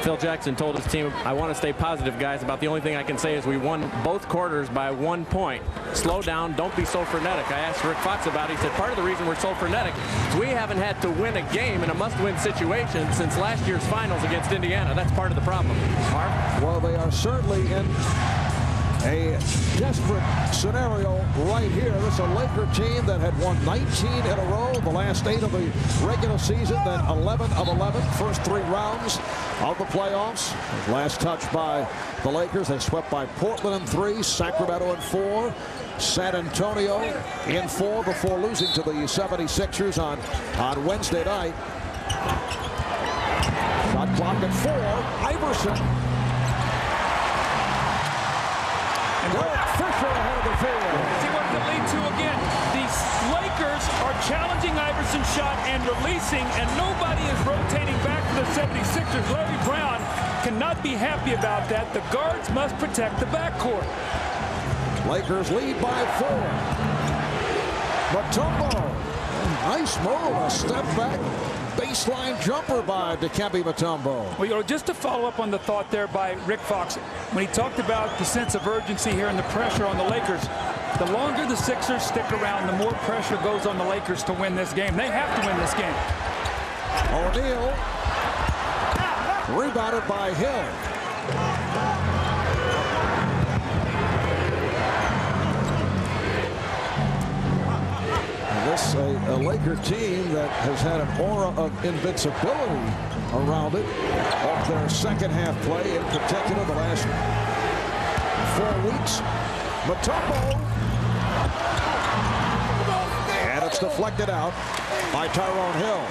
Phil Jackson told his team, I want to stay positive, guys. About the only thing I can say is we won both quarters by 1 point. Slow down. Don't be so frenetic. I asked Rick Fox about it. He said part of the reason we're so frenetic is we haven't had to win a game in a must-win situation since last year's finals against Indiana. That's part of the problem. Marv? Well, they are certainly in a desperate scenario right here. This is a Laker team that had won 19 in a row, the last 8 of the regular season, then 11 of 11, first 3 rounds of the playoffs. Last touch by the Lakers. They swept by Portland in 3, Sacramento in 4, San Antonio in 4 before losing to the 76ers on Wednesday night. Shot clock at 4. Iverson. Fisher ahead of the field. See what it lead to again. These Lakers are challenging Iverson's shot and releasing, and nobody is rotating back to the 76ers. Larry Brown cannot be happy about that. The guards must protect the backcourt. Lakers lead by 4. Mutombo. Nice move. A step back. Baseline jumper by Dikembe Mutombo. Well, you know, just to follow up on the thought there by Rick Fox, when he talked about the sense of urgency here and the pressure on the Lakers, the longer the Sixers stick around, the more pressure goes on the Lakers to win this game. They have to win this game. O'Neal rebounded by Hill. This a Laker team that has had an aura of invincibility around it of their second half play, in particular the last 4 weeks. Mutombo, and it's deflected out by Tyronn Hill.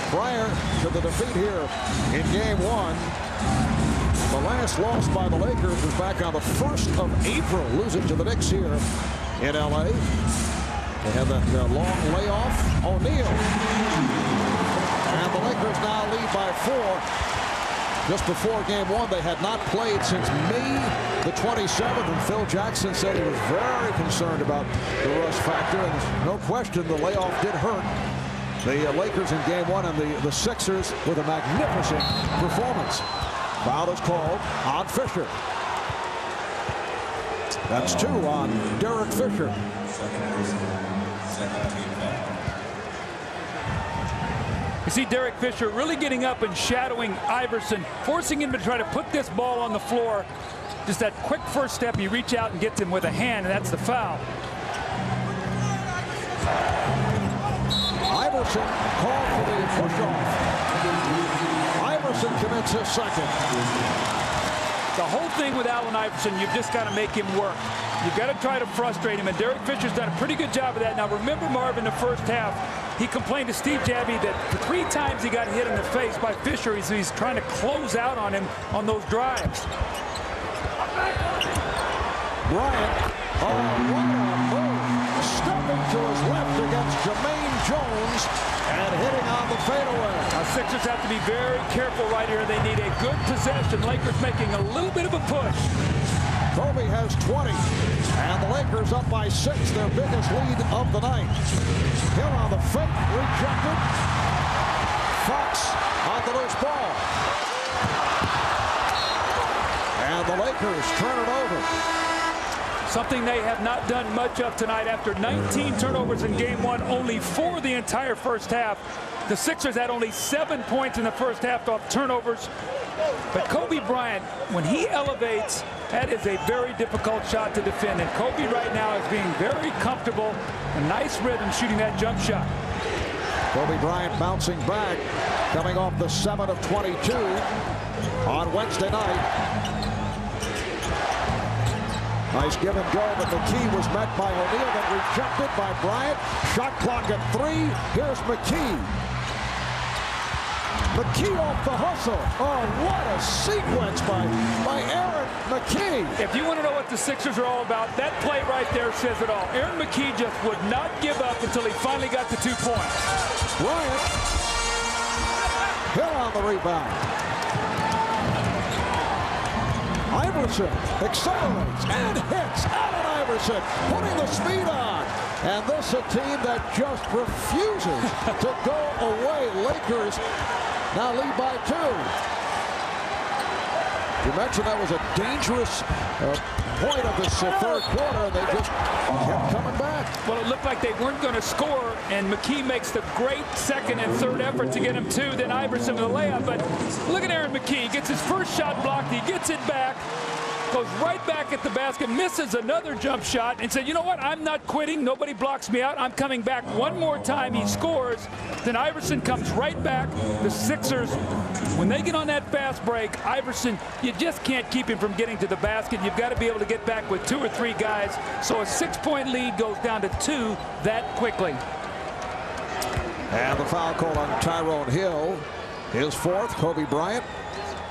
Prior to the defeat here in game 1, the last loss by the Lakers was back on the 1st of April, losing to the Knicks here in LA. They had that long layoff. O'Neal. And the Lakers now lead by 4. Just before game 1, they had not played since May the 27th, and Phil Jackson said he was very concerned about the rust factor, and no question the layoff did hurt the Lakers in game 1, and the Sixers with a magnificent performance. Foul is called on Fisher. That's 2 on Derek Fisher. You see Derek Fisher really getting up and shadowing Iverson, forcing him to try to put this ball on the floor. Just that quick first step, he reach out and gets him with a hand, and that's the foul. Iverson called for the push-off. Iverson commits his second. The whole thing with Allen Iverson, you've just got to make him work. You've got to try to frustrate him, and Derek Fisher's done a pretty good job of that. Now, remember, Marv, in the first half, he complained to Steve Jabby that 3 times he got hit in the face by Fisher. He's trying to close out on him on those drives. Bryant, right on move, stepping to his left against Jumaine Jones, And hitting on the fadeaway. Now, Sixers have to be very careful right here. They need a good possession. Lakers making a little bit of a push. Kobe has 20. And the Lakers up by 6, their biggest lead of the night. Hill on the fake, rejected. Fox on the loose ball. And the Lakers turn it over. Something they have not done much of tonight. After 19 turnovers in game 1, only 4 the entire first half. The Sixers had only 7 points in the first half off turnovers. But Kobe Bryant, when he elevates, that is a very difficult shot to defend. And Kobe right now is being very comfortable. A nice rhythm shooting that jump shot. Kobe Bryant bouncing back, coming off the 7 of 22 on Wednesday night. Nice give and go, but Mckie was met by O'Neal, then rejected by Bryant. Shot clock at 3. Here's Mckie. Mckie off the hustle. Oh, what a sequence by Aaron Mckie. If you want to know what the Sixers are all about, that play right there says it all. Aaron Mckie just would not give up until he finally got the 2 points. Bryant. Hill on the rebound. Iverson accelerates and hits. Allen Iverson putting the speed on. And this a team that just refuses to go away. Lakers now lead by 2. You mentioned that was a dangerous point of this third quarter, and they just kept coming back. Well, it looked like they weren't going to score, and Mckie makes the great second and third effort to get him 2. Then Iverson with a layup. But look at Aaron Mckie. He gets his first shot blocked. He gets it back. Goes right back at the basket, misses another jump shot, and said, you know what, I'm not quitting. Nobody blocks me out. I'm coming back one more time. He scores. Then Iverson comes right back. The Sixers, when they get on that fast break, Iverson, you just can't keep him from getting to the basket. You've got to be able to get back with 2 or 3 guys. So a 6-point lead goes down to 2 that quickly. And the foul call on Tyronn Hill. His 4th, Kobe Bryant.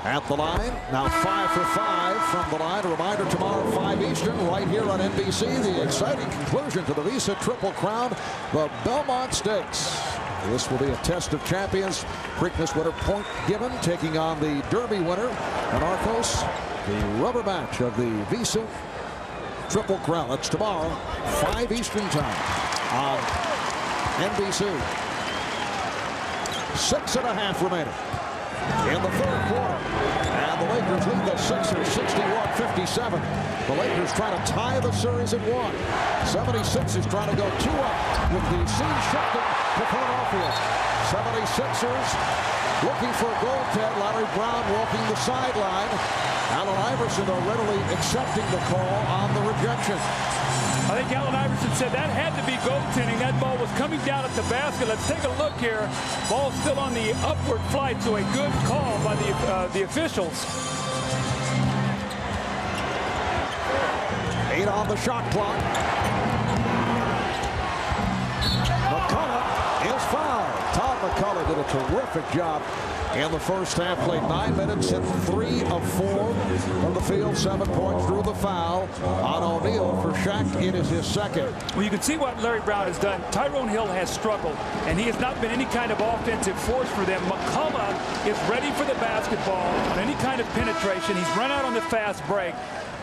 At the line, now 5 for 5 from the line. A reminder, tomorrow 5 Eastern, right here on NBC, the exciting conclusion to the Visa Triple Crown, the Belmont Stakes. This will be a test of champions. Preakness winner Point Given taking on the Derby winner, and Arcos, the rubber match of the Visa Triple Crown. That's tomorrow, 5 Eastern time on NBC. 6.5 remaining in the third quarter, and the Lakers lead the Sixers 61-57. The Lakers trying to tie the series at 1. 76ers trying to go 2 up with the scene shifting to Philadelphia. 76ers looking for a goaltend. Larry Brown walking the sideline. Allen Iverson readily accepting the call on the rejection. I think Allen Iverson said that had to be goaltending. That ball was coming down at the basket. Let's take a look here. Ball still on the upward flight, so a good call by the officials. 8 on the shot clock. McCulloch is fouled. Todd McCulloch did a terrific job in the first half. Played 9 minutes, hit 3 of 4 from the field, 7 points, through the foul on O'Neal. For Shaq, it is his 2nd. Well, you can see what Larry Brown has done. Tyronn Hill has struggled, and he has not been any kind of offensive force for them. McCulloch is ready for the basketball, any kind of penetration. He's run out on the fast break.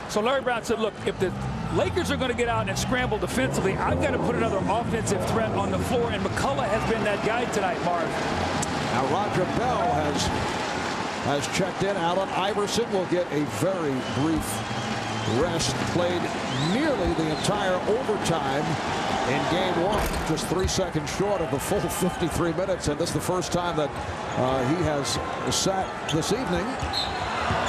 So Larry Brown said, look, if the Lakers are going to get out and scramble defensively, I've got to put another offensive threat on the floor, and McCulloch has been that guy tonight, Marv. Now Roger Bell has checked in. Allen Iverson will get a very brief rest. Played nearly the entire overtime in game 1. Just 3 seconds short of the full 53 minutes. And this is the first time that he has sat this evening.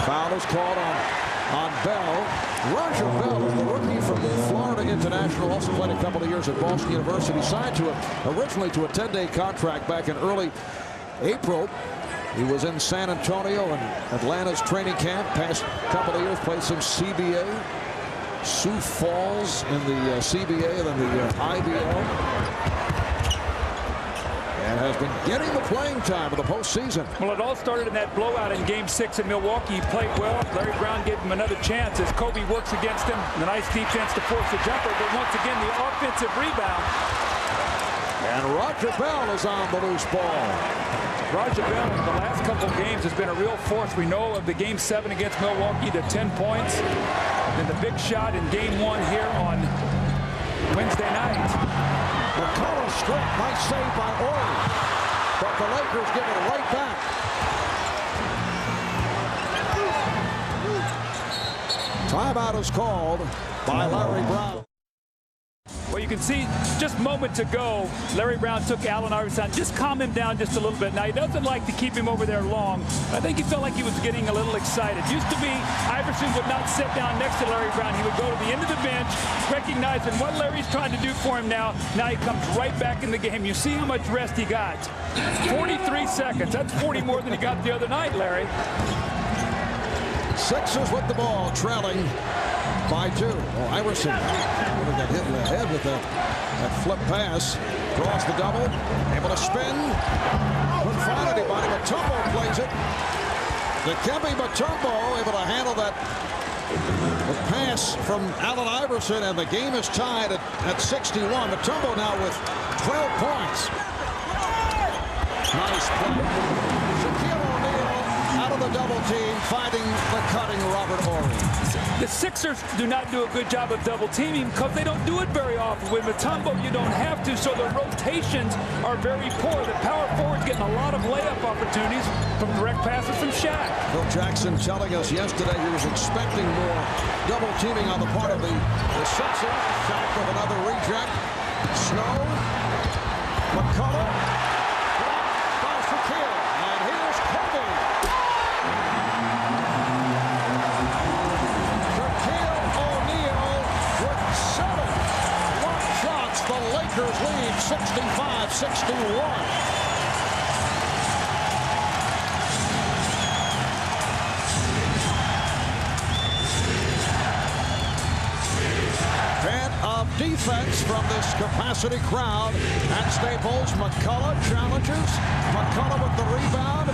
Foul is called on Bell. Roger Bell is the rookie from Florida International. Also played a couple of years at Boston University. Signed originally to a 10-day contract back in early April. He was in San Antonio and Atlanta's training camp. Past couple of years, played some CBA. Sioux Falls in the CBA, then the IBL. And has been getting the playing time of the postseason. Well, it all started in that blowout in Game 6 in Milwaukee. He played well. Larry Brown gave him another chance as Kobe works against him. The nice defense to force the jumper, but once again, the offensive rebound. And Roger Bell is on the loose ball. Roger Bell in the last couple games has been a real force. We know of the Game 7 against Milwaukee, the 10 points. Then the big shot in Game 1 here on Wednesday night. McCulloch strip. Nice save by Ollie. But the Lakers give it right back. Timeout is called by Larry Brown. Well, you can see just moments ago, Larry Brown took Allen Iverson, just calm him down just a little bit. Now, he doesn't like to keep him over there long. I think he felt like he was getting a little excited. Used to be Iverson would not sit down next to Larry Brown. He would go to the end of the bench, recognizing what Larry's trying to do for him now. Now he comes right back in the game. You see how much rest he got. 43 seconds. That's 40 more than he got the other night, Larry. Sixers with the ball, trailing by 2. Oh, Iverson got hit in the head with that flip pass. Draws the double. Able to spin. Couldn't find anybody. Mutombo plays it. Dikembe Mutombo able to handle that pass from Allen Iverson, and the game is tied at 61. Mutombo now with 12 points. Nice play. Shaquille out of the double team, finding the cutting Robert Horry. The Sixers do not do a good job of double teaming because they don't do it very often. With Mutombo, you don't have to, so the rotations are very poor. The power forward's getting a lot of layup opportunities from direct passes from Shaq. Phil Jackson telling us yesterday he was expecting more double teaming on the part of the Sixers. Shaq with another reject. Snow. McCulloch. Lakers lead 65-61. Of defense from this capacity crowd at Staples. McCulloch challenges. McCulloch with the rebound.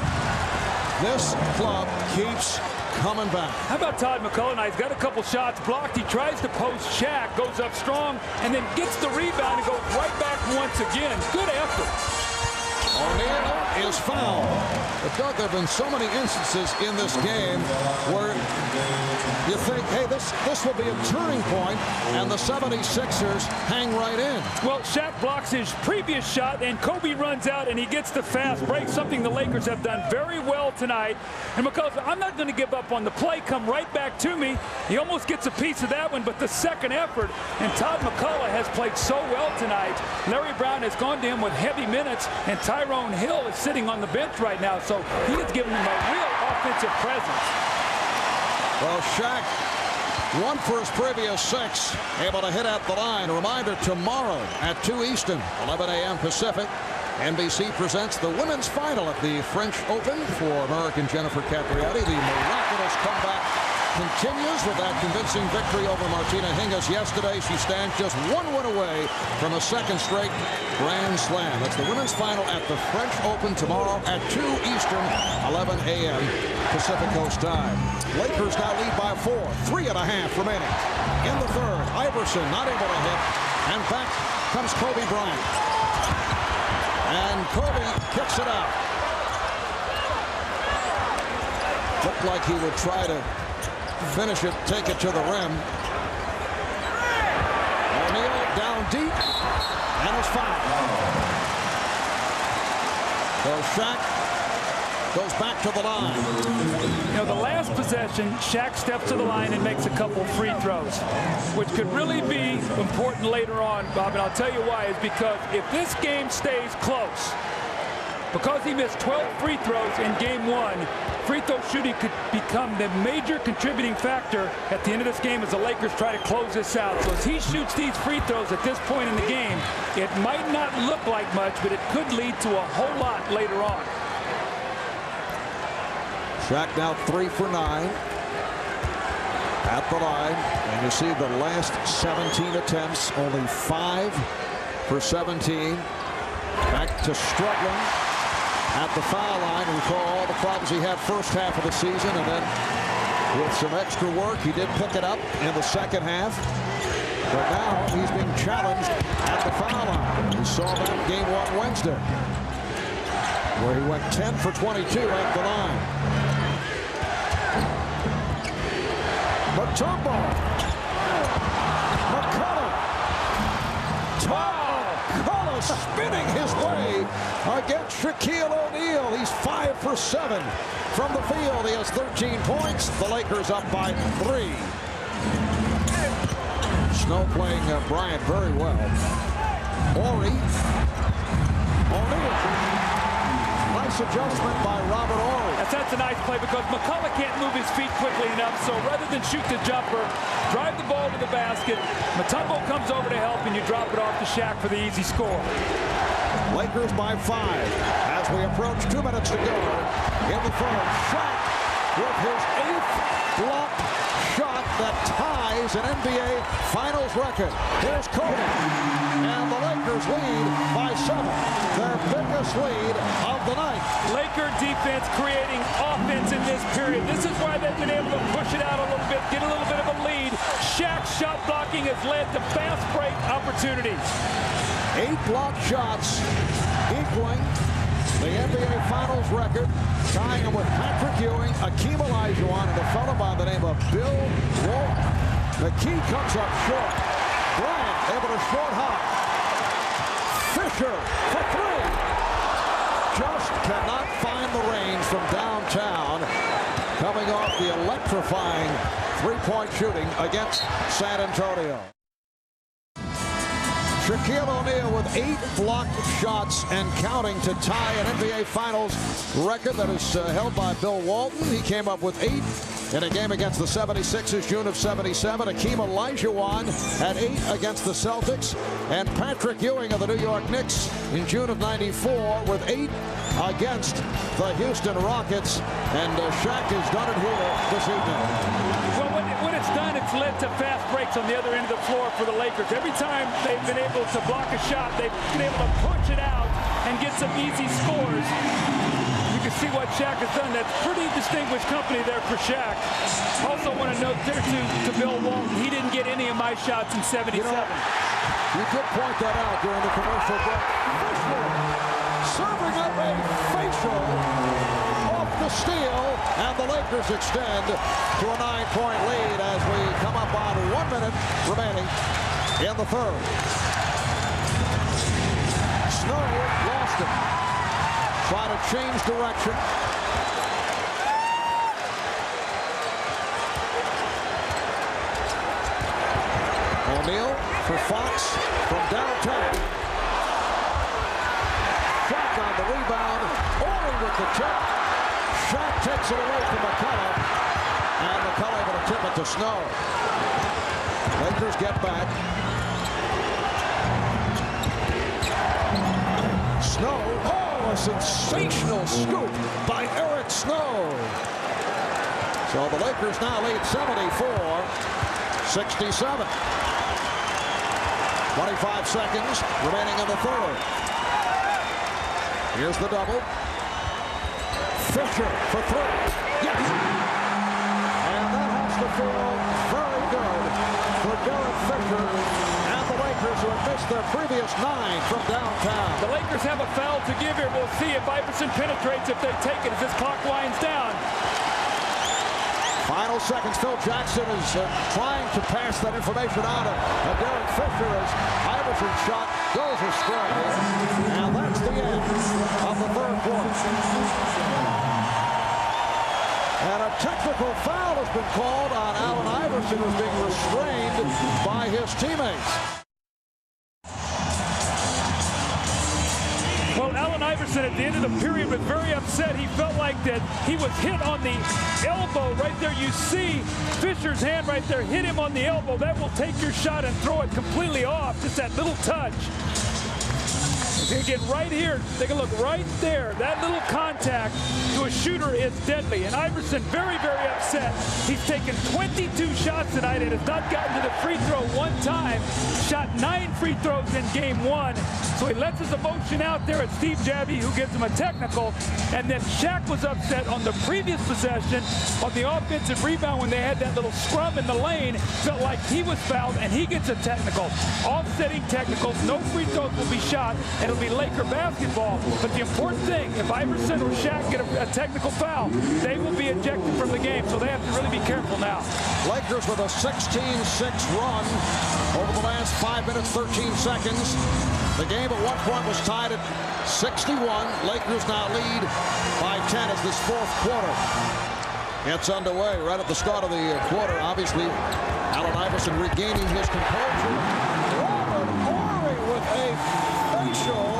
This club keeps coming back. How about Todd McCulloch? Now, he's got a couple shots blocked. He tries to post Shaq, goes up strong, and then gets the rebound and goes right back once again. Good effort. O'Neal is fouled. But Doug, there have been so many instances in this game where you think, hey, this will be a turning point, and the 76ers hang right in. Well, Shaq blocks his previous shot, and Kobe runs out, and he gets the fast break, something the Lakers have done very well tonight. And McCulloch, I'm not going to give up on the play. Come right back to me. He almost gets a piece of that one, but the second effort, and Todd McCulloch has played so well tonight. Larry Brown has gone to him with heavy minutes, and Tyrone Hill is sitting on the bench right now, so he has given him a real offensive presence. Well, Shaq, 1 for his previous 6, able to hit at the line. A reminder, tomorrow at 2 Eastern, 11 a.m. Pacific, NBC presents the women's final at the French Open for American Jennifer Capriati. The miraculous comeback continues with that convincing victory over Martina Hingis yesterday. She stands just 1 win away from a second straight Grand Slam. That's the women's final at the French Open tomorrow at 2 Eastern, 11 a.m. Pacific Coast time. Lakers now lead by 4, 3.5 remaining. In the third, Iverson not able to hit, and back comes Kobe Bryant. And Kobe kicks it out. Looked like he would try to finish it, take it to the rim. O'Neal down deep, and is fouled. So Shaq goes back to the line. You know, the last possession, Shaq steps to the line and makes a couple free throws, which could really be important later on, Bob, and I'll tell you why. Is because if this game stays close, because he missed 12 free throws in Game 1, free throw shooting could become the major contributing factor at the end of this game as the Lakers try to close this out. So as he shoots these free throws at this point in the game, it might not look like much, but it could lead to a whole lot later on. Shaq now 3 for 9 at the line, and you see the last 17 attempts, only 5 for 17. Back to struggling at the foul line. Recall all the problems he had first half of the season, and then with some extra work, he did pick it up in the second half. But now he's being challenged at the foul line. We saw that game 1 Wednesday, where he went 10 for 22 at the line. Mutombo. McCulloch. McCulloch spinning his way against Shaquille O'Neal. He's 5 for 7 from the field. He has 13 points. The Lakers up by 3. Snow playing Bryant very well. Horry. O'Neal. Nice adjustment by Robert Ollie. That's a nice play because McCulloch can't move his feet quickly enough. So rather than shoot the jumper, drive the ball to the basket. Mutombo comes over to help, and you drop it off to Shaq for the easy score. Lakers by 5 as we approach 2 minutes to go in the third. Shaq with his 8th block shot that ties an NBA Finals record. Here's Cody, and the Lakers lead by 7. Their biggest lead of the night. Laker defense creating offense in this period. This is why they've been able to push it out a little bit, get a little bit of a lead. Shaq's shot blocking has led to fast break opportunities. 8 block shots equaling the NBA Finals record, tying him with Patrick Ewing, Hakeem Olajuwon, and a fellow by the name of Bill Walton. McKee comes up short. Bryant able to short hop. Fisher for 3. Just cannot find the range from downtown. Coming off the electrifying 3-point shooting against San Antonio. Shaquille O'Neal with 8 blocked shots and counting to tie an NBA Finals record that is held by Bill Walton. He came up with 8 in a game against the 76'ers, June of '77. Hakeem Olajuwon had 8 against the Celtics. And Patrick Ewing of the New York Knicks in June of '94 with 8 against the Houston Rockets. And Shaq has done it here this evening. Well, what it's done, it's led to fast breaks on the other end of the floor for the Lakers. Every time they've been able to block a shot, they've been able to punch it out and get some easy scores. You can see what Shaq has done. That's pretty distinguished company there for Shaq. Also want to note there to Bill Walton, he didn't get any of my shots in '77. You did point that out during the commercial break. Serving up a facial off the steal, and the Lakers extend to a 9-point lead as we come up on 1 minute remaining in the third. Snow lost it. Try to change direction. O'Neal for Fox from downtown. Shaq on the rebound. Ollie with the tip. Shaq takes it away from McCulloch. And McCulloch able to tip it to Snow. Lakers get back. Snow. Oh, a sensational scoop by Eric Snow. So the Lakers now lead 74-67. 25 seconds remaining in the third. Here's the double. Fisher for 3. Yes. And that has to feel very good for Derek Fisher and the Lakers, who have missed their previous 9 from downtown. The Lakers have a foul to give here. We'll see if Iverson penetrates, if they take it as this clock winds down. Final seconds. Phil Jackson is trying to pass that information on to Derek Fisher as Iverson's shot goes astray. And that's the end of the third quarter. And a technical foul has been called on Allen Iverson, who's being restrained by his teammates. Well, Allen Iverson at the end of the period was very upset. He felt like that he was hit on the elbow right there. You see Fisher's hand right there hit him on the elbow. That will take your shot and throw it completely off. Just that little touch. Again, right here, take a look right there. That little contact to a shooter is deadly. And Iverson very, very upset. He's taken 22 shots tonight and has not gotten to the free throw one time. Shot 9 free throws in game 1. So he lets his emotion out there at Steve Jabby, who gives him a technical. And then Shaq was upset on the previous possession on the offensive rebound when they had that little scrum in the lane. Felt like he was fouled, and he gets a technical. Offsetting technicals, no free throws will be shot, and it'll be Laker basketball. But the important thing, if Iverson or Shaq get a technical foul, they will be ejected from the game, so they have to really be careful now. Lakers with a 16-6 run over the last 5 minutes, 13 seconds. The game at one point was tied at 61. Lakers now lead by 10 as this fourth quarter gets underway. Right at the start of the quarter, obviously, Allen Iverson regaining his composure. Horry with a facial,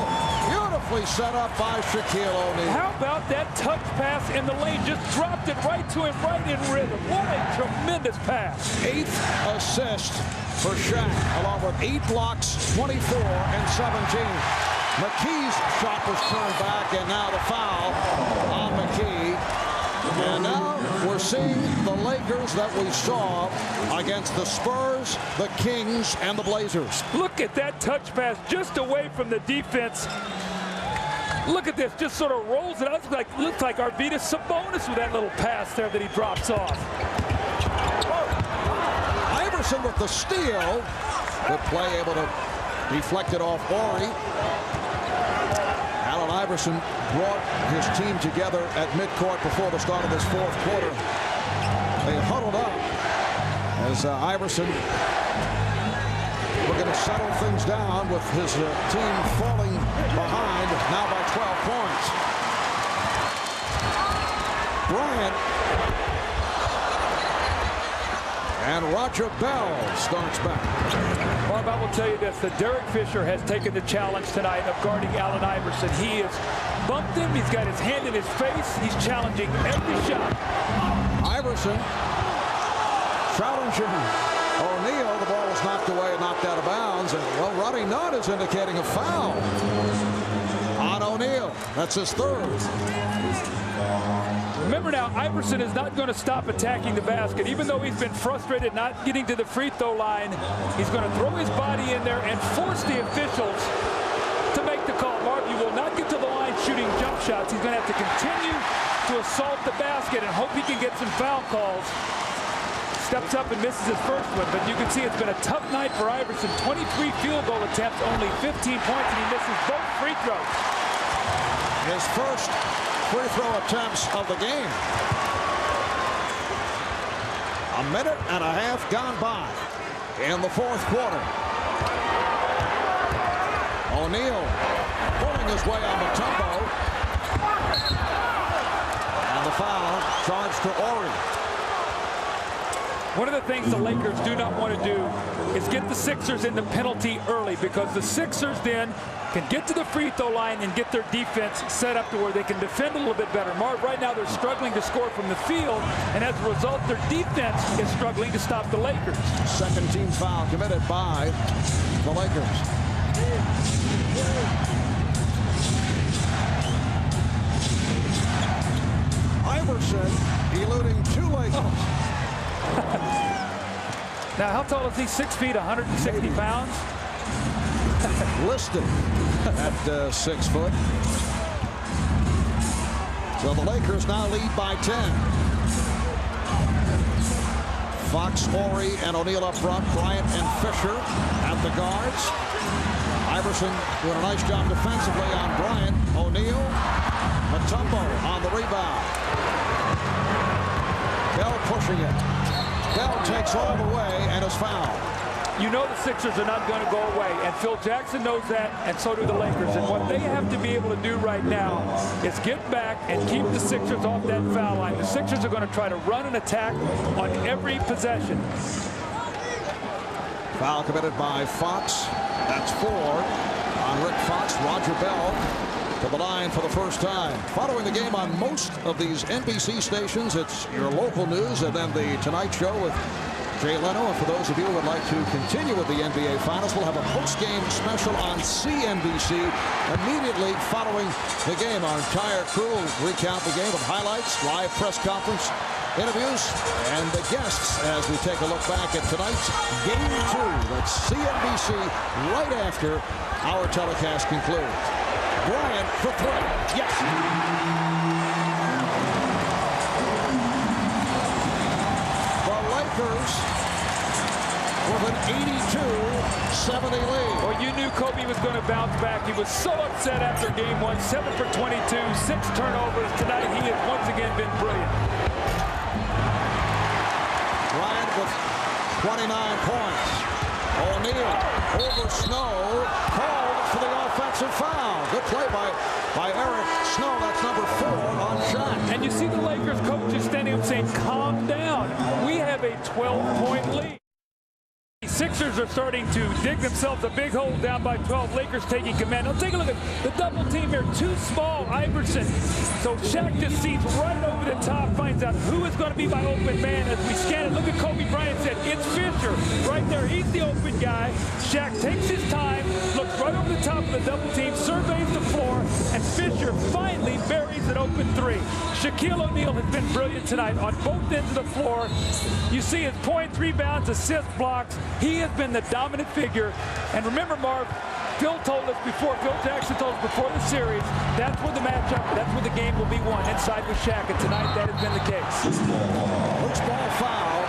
beautifully set up by Shaquille O'Neal. How about that touch pass in the lane? Just dropped it right to him, right in rhythm. What a tremendous pass. 8th assist for Shaq, along with 8 blocks, 24 and 17. McKee's shot was turned back, and now the foul on McCulloch. And now we're seeing the Lakers that we saw against the Spurs, the Kings, and the Blazers. Look at that touch pass just away from the defense. Look at this, just sort of rolls it out. Looks like Arvydas Sabonis with that little pass there that he drops off. Iverson with the steal. Good play, able to deflect it off Horry. Allen Iverson brought his team together at midcourt before the start of this fourth quarter. They huddled up as Iverson looking to settle things down with his team falling behind now by 12 points. Bryant and Roger Bell starts back. Barb, I will tell you this, that Derek Fisher has taken the challenge tonight of guarding Allen Iverson. He has bumped him, he's got his hand in his face, he's challenging every shot. Iverson challenging O'Neal. The ball was knocked away and knocked out of bounds. And, well, Rodney Nutt is indicating a foul on O'Neal. That's his 3rd. Remember now, Iverson is not going to stop attacking the basket. Even though he's been frustrated not getting to the free throw line, he's going to throw his body in there and force the officials to make the call. Mark, you will not get to the line shooting jump shots. He's going to have to continue to assault the basket and hope he can get some foul calls. Steps up and misses his first one, but you can see it's been a tough night for Iverson. 23 field goal attempts, only 15 points, and he misses both free throws. His first free throw attempts of the game. A minute and a half gone by in the fourth quarter. O'Neal pulling his way on Mutombo. And the foul charged to Horry. One of the things the Lakers do not want to do is get the Sixers in the penalty early, because the Sixers then can get to the free throw line and get their defense set up to where they can defend a little bit better. Marv, right now they're struggling to score from the field, and as a result their defense is struggling to stop the Lakers. Second team foul committed by the Lakers. Iverson eluding 2 Lakers. Now, how tall is he? 6 feet, 160 pounds? Listed at 6 foot. So the Lakers now lead by 10. Fox, Horry, and O'Neal up front. Bryant and Fisher at the guards. Iverson doing a nice job defensively on Bryant. O'Neal, Mutombo on the rebound. Bell pushing it. Bell takes all the way and is fouled. You know the Sixers are not going to go away, and Phil Jackson knows that, and so do the Lakers. And what they have to be able to do right now is get back and keep the Sixers off that foul line. The Sixers are going to try to run an attack on every possession. Foul committed by Fox. That's 4 on Rick Fox. Roger Bell to the line for the first time. Following the game on most of these NBC stations, it's your local news and then the Tonight Show with Jay Leno. And for those of you who would like to continue with the NBA Finals, we'll have a post-game special on CNBC immediately following the game. Our entire crew will recount the game with highlights, live press conference, interviews, and the guests as we take a look back at tonight's Game 2. That's CNBC right after our telecast concludes. Bryant for three. Yes. The Lakers with an 82-70 lead. Well, you knew Kobe was going to bounce back. He was so upset after game 1. 7 for 22, 6 turnovers. Tonight he has once again been brilliant. Bryant with 29 points. O'Neal over Snow, called for the offensive foul. Good play by Eric Snow. That's number 4 on Shaq. And you see the Lakers coach is standing up saying, calm down. We have a 12-point lead. The Sixers are starting to dig themselves a big hole down by 12. Lakers taking command. Now take a look at the double team here. Too small, Iverson. So Shaq just sees right over the top, finds out who is going to be my open man. As we scan it, look at Kobe Bryant said, it's Fisher. Right there, he's the open guy. Shaq takes his time, looks right over the top of the double team, surveys the floor, and Fisher finally buries an open three. Shaquille O'Neal has been brilliant tonight on both ends of the floor. You see his points, rebounds, assists, blocks. He has been the dominant figure. And remember, Marv, Phil Jackson told us before the series, that's where the matchup, that's where the game will be won, inside with Shaq. And tonight, that has been the case. Loose ball foul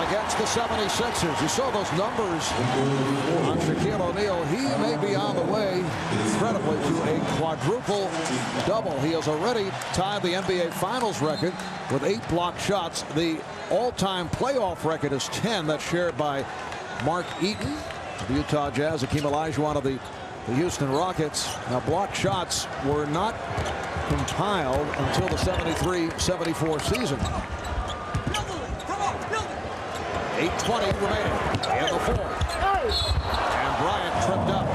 against the 76ers. You saw those numbers on Shaquille O'Neal. He may be on the way, incredibly, to a quadruple double. He has already tied the NBA Finals record with 8 blocked shots. The all-time playoff record is 10. That's shared by Mark Eaton, the Utah Jazz, Hakeem Olajuwon of the Houston Rockets. Now, blocked shots were not compiled until the 73-74 season. 8:20 remaining in the fourth. And Bryant tripped up.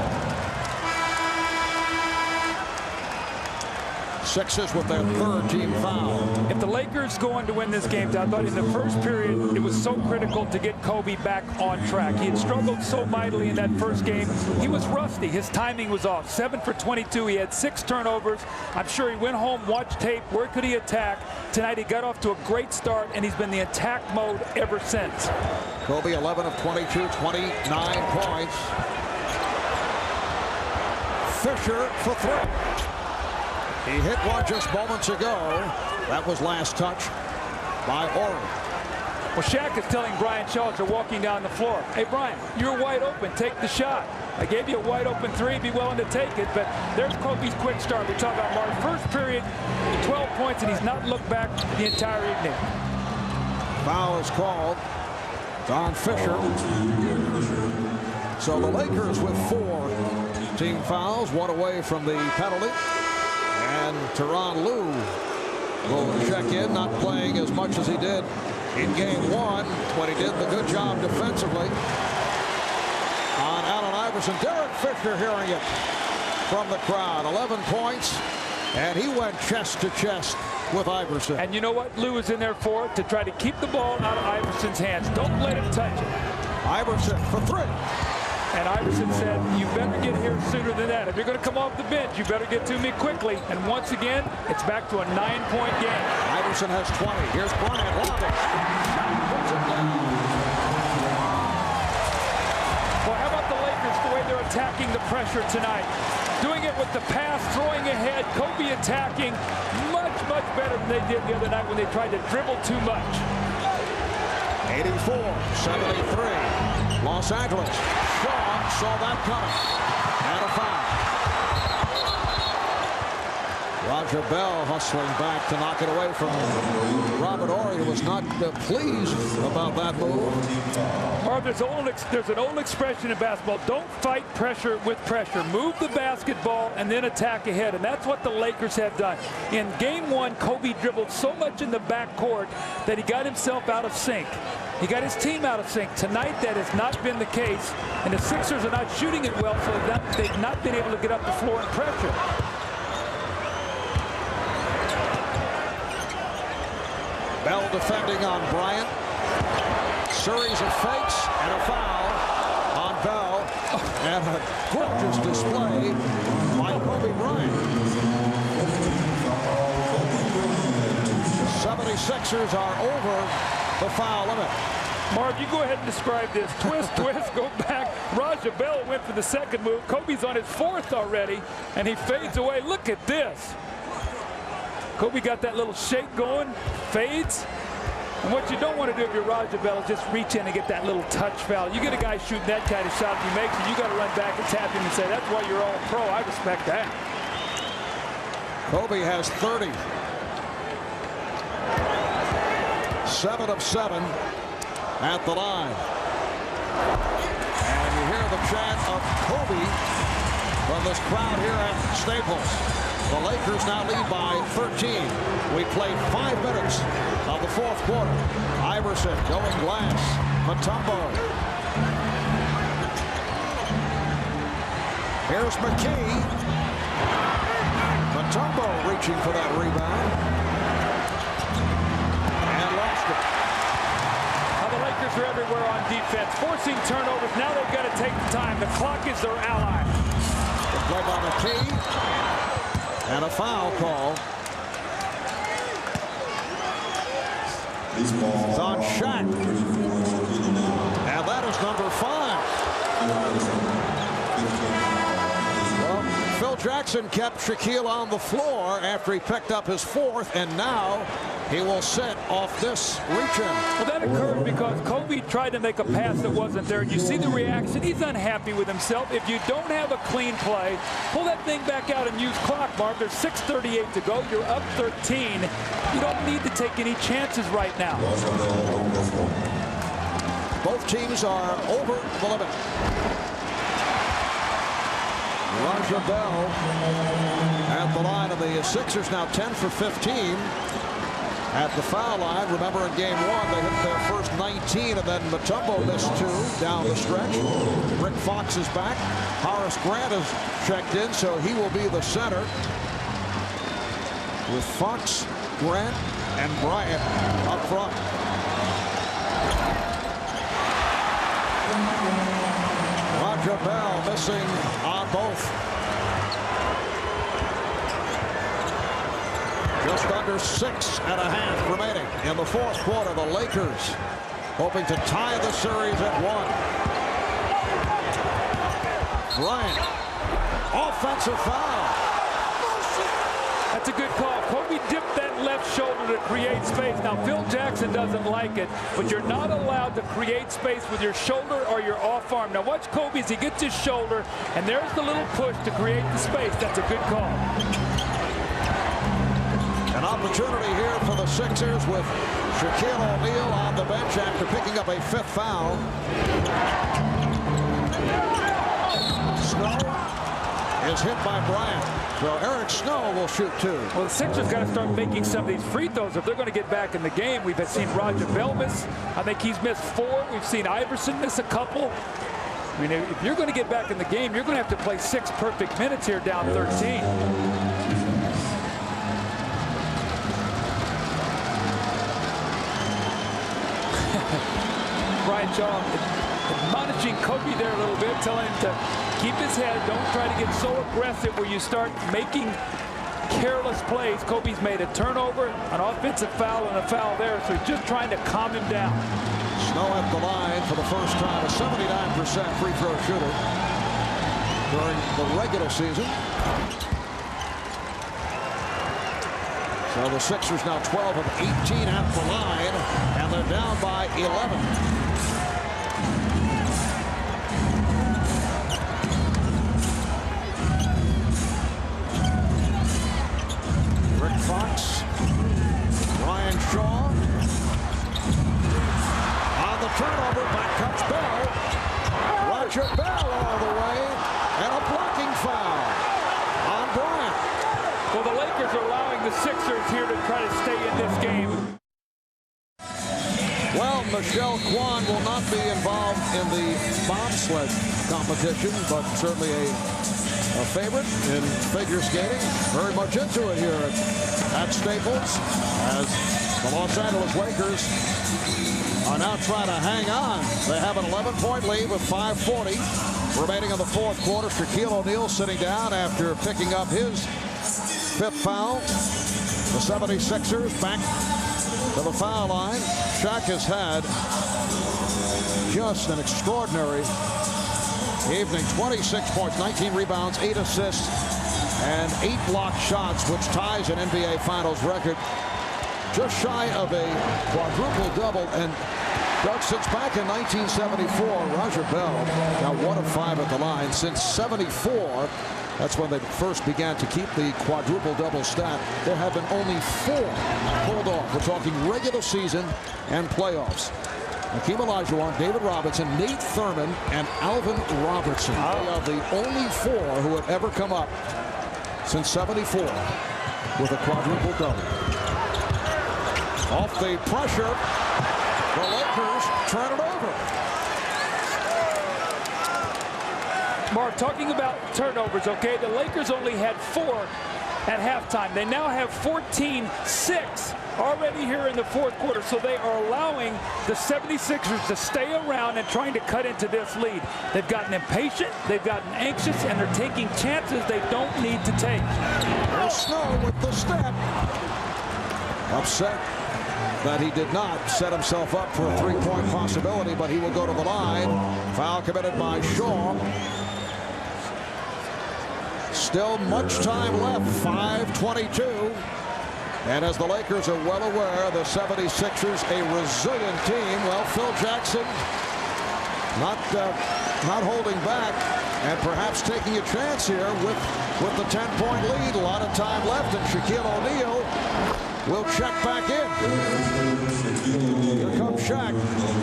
Sixers with their 3rd team foul. If the Lakers go on to win this game, I thought in the first period it was so critical to get Kobe back on track. He had struggled so mightily in that first game. He was rusty. His timing was off. 7 for 22. He had 6 turnovers. I'm sure he went home, watched tape. Where could he attack? Tonight he got off to a great start, and he's been the attack mode ever since. Kobe 11 of 22, 29 points. Fisher for 3. He hit one just moments ago. That was last touch by Horry. Well, Shaq is telling Bryant Shaw as they're walking down the floor, hey, Bryant, you're wide open. Take the shot. I gave you a wide open 3. Be willing to take it. But there's Kobe's quick start. We talk about Mark. First period, 12 points, and he's not looked back the entire evening. Foul is called on Fisher. So the Lakers with 4 team fouls, 1 away from the penalty. And Tyronn will check in, not playing as much as he did in game 1 when he did the good job defensively on Allen Iverson. Derek Fisher hearing it from the crowd. 11 points, and he went chest to chest with Iverson. And you know what Lou is in there for? To try to keep the ball out of Iverson's hands. Don't let him touch it. Iverson for 3. And Iverson said, you better get here sooner than that. If you're going to come off the bench, you better get to me quickly. And once again, it's back to a 9-point game. Iverson has 20. Here's Bryant lobbing. Well, how about the Lakers, the way they're attacking the pressure tonight? Doing it with the pass, throwing ahead, Kobe attacking much, much better than they did the other night when they tried to dribble too much. 84-73. Los Angeles. Shaw saw that coming. And a foul. Roger Bell hustling back to knock it away from Robert Horry, who was not pleased about that move. Marv, there's an old expression in basketball, don't fight pressure with pressure. Move the basketball and then attack ahead, and that's what the Lakers have done. In game 1, Kobe dribbled so much in the backcourt that he got himself out of sync. He got his team out of sync. Tonight, that has not been the case, and the Sixers are not shooting it well, so they've not been able to get up the floor and pressure. Bell defending on Bryant. Series of fakes and a foul on Bell. And a gorgeous display by Kobe Bryant. 76ers are over the foul limit. Marv, you go ahead and describe this. Twist, twist, go back. Raja Bell went for the second move. Kobe's on his fourth already, and he fades away. Look at this. Kobe got that little shake going, fades. And what you don't want to do if you're Raja Bell is just reach in and get that little touch foul. You get a guy shooting that kind of shot, he makes it, you got to run back and tap him and say, that's why you're all pro. I respect that. Kobe has 30. 7 of 7 at the line. And you hear the chant of Kobe from this crowd here at Staples. The Lakers now lead by 13. We played 5 minutes of the fourth quarter. Iverson going glass. Mutombo. Here's Mckie. Mutombo reaching for that rebound. And lost it. Now the Lakers are everywhere on defense, forcing turnovers. Now they've got to take the time. The clock is their ally. Good play by Mckie. And a foul call. It's on Shaq. And that is number 5. Well, Phil Jackson kept Shaquille on the floor after he picked up his 4th, and now he will sit off this reach-in. Well, that occurred because Kobe tried to make a pass that wasn't there. And you see the reaction. He's unhappy with himself. If you don't have a clean play, pull that thing back out and use clock, Mark. There's 6:38 to go. You're up 13. You don't need to take any chances right now. Both teams are over the limit. Raja Bell at the line of the Sixers now 10 for 15 at the foul line. Remember in game 1 they hit their first 19 and then Mutombo missed 2 down the stretch. Rick Fox is back. Horace Grant is checked in, so he will be the center with Fox, Grant, and Bryant up front. Raja Bell missing on both. Just under 6.5 remaining in the fourth quarter. The Lakers hoping to tie the series at 1. Bryant, offensive foul. That's a good call. Kobe dipped that left shoulder to create space. Now, Phil Jackson doesn't like it, but you're not allowed to create space with your shoulder or your off arm. Now, watch Kobe as he gets his shoulder, and there's the little push to create the space. That's a good call. An opportunity here for the Sixers with Shaquille O'Neal on the bench after picking up a 5th foul. Snow is hit by Bryant. So Eric Snow will shoot 2. Well, the Sixers got to start making some of these free throws if they're going to get back in the game. We've seen Raja Bell miss. I think he's missed 4. We've seen Iverson miss a couple. I mean, if you're going to get back in the game, you're going to have to play 6 perfect minutes here down 13. Brian Shaw admonishing Kobe there a little bit, telling him to keep his head. Don't try to get so aggressive where you start making careless plays. Kobe's made a turnover, an offensive foul, and a foul there, so he's just trying to calm him down. Snow at the line for the first time, a 79% free throw shooter during the regular season. So the Sixers now 12 of 18 at the line, and they're down by 11. Rick Fox, Ryan Shaw on the turnover. Back comes Bell. Raja Bell all the way, and a blocking foul on Bryant. Well, the Lakers are allowing the Sixers here to try to stay in this game. Well, Michelle Kwan will not be involved in the bobsled competition, but certainly a favorite in figure skating. Very much into it here at Staples as The Los Angeles Lakers are now trying to hang on. They have an 11-point lead with 5:40 remaining in the fourth quarter. Shaquille O'Neal sitting down after picking up his 5th foul. The 76ers back to the foul line. Shaq has had just an extraordinary evening. 26 points, 19 rebounds, 8 assists, and 8 blocked shots, which ties an NBA Finals record. Just shy of a quadruple-double. And Doug, since back in 1974, Roger Bell, now 1 of 5 at the line. Since 74, that's when they first began to keep the quadruple-double stat. There have been only 4 pulled off. We're talking regular season and playoffs. Hakeem Olajuwon, David Robinson, Nate Thurman, and Alvin Robertson. They are the only 4 who have ever come up since 74 with a quadruple-double. Off the pressure, the Lakers turn it over. Mark, talking about turnovers, okay, the Lakers only had 4 at halftime. They now have 14-6 already here in the fourth quarter, so they are allowing the 76ers to stay around and trying to cut into this lead. They've gotten impatient, they've gotten anxious, and they're taking chances they don't need to take. There's Snow with the step. Upset that he did not set himself up for a 3-point possibility, but he will go to the line. Foul committed by Shaw. Still much time left, 5:22. And as the Lakers are well aware, the 76ers a resilient team. Well, Phil Jackson not holding back and perhaps taking a chance here with the 10-point lead. A lot of time left, and Shaquille O'Neal will check back in. Here comes Shaq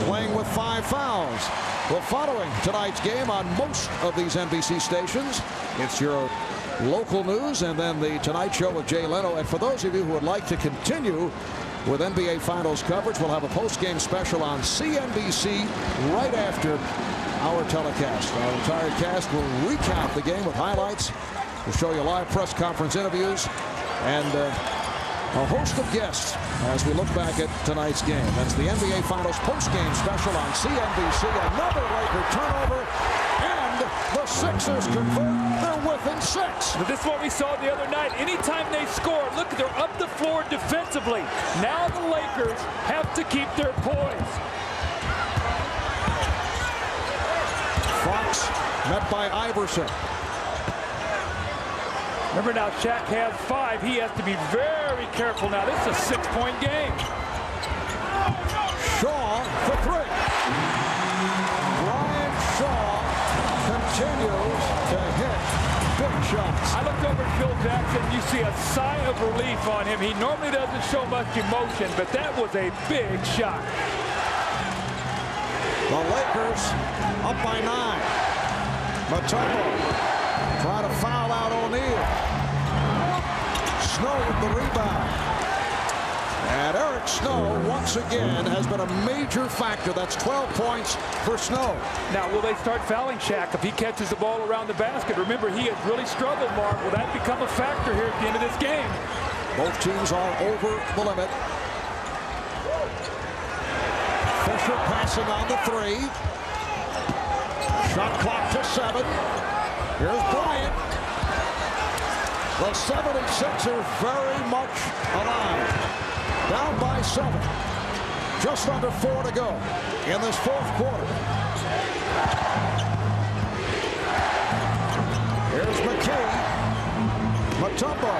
playing with 5 fouls. Well, following tonight's game on most of these NBC stations, it's your local news and then the Tonight Show with Jay Leno. And for those of you who would like to continue with NBA Finals coverage, we'll have a post-game special on CNBC right after our telecast. Our entire cast will recap the game with highlights. We'll show you live press conference interviews and a host of guests as we look back at tonight's game. That's the NBA Finals post-game special on CNBC. Another Laker turnover, and the Sixers convert. They're within 6. But this is what we saw the other night. Anytime they score, look, they're up the floor defensively. Now the Lakers have to keep their poise. Fox met by Iverson. Remember now, Shaq has 5. He has to be very careful now. This is a 6-point game. Shaw for 3. Bryant Shaw continues to hit big shots. I looked over at Phil Jackson. You see a sigh of relief on him. He normally doesn't show much emotion, but that was a big shot. The Lakers up by 9. Mutombo trying to foul out O'Neal. Snow with the rebound. And Eric Snow, once again, has been a major factor. That's 12 points for Snow. Now, will they start fouling Shaq if he catches the ball around the basket? Remember, he has really struggled, Mark. Will that become a factor here at the end of this game? Both teams are over the limit. Fisher passing on the 3. Shot clock to 7. Here's Bryant. The 76ers very much alive. Down by 7. Just under 4 to go in this fourth quarter. Here's Mckie. Mutombo.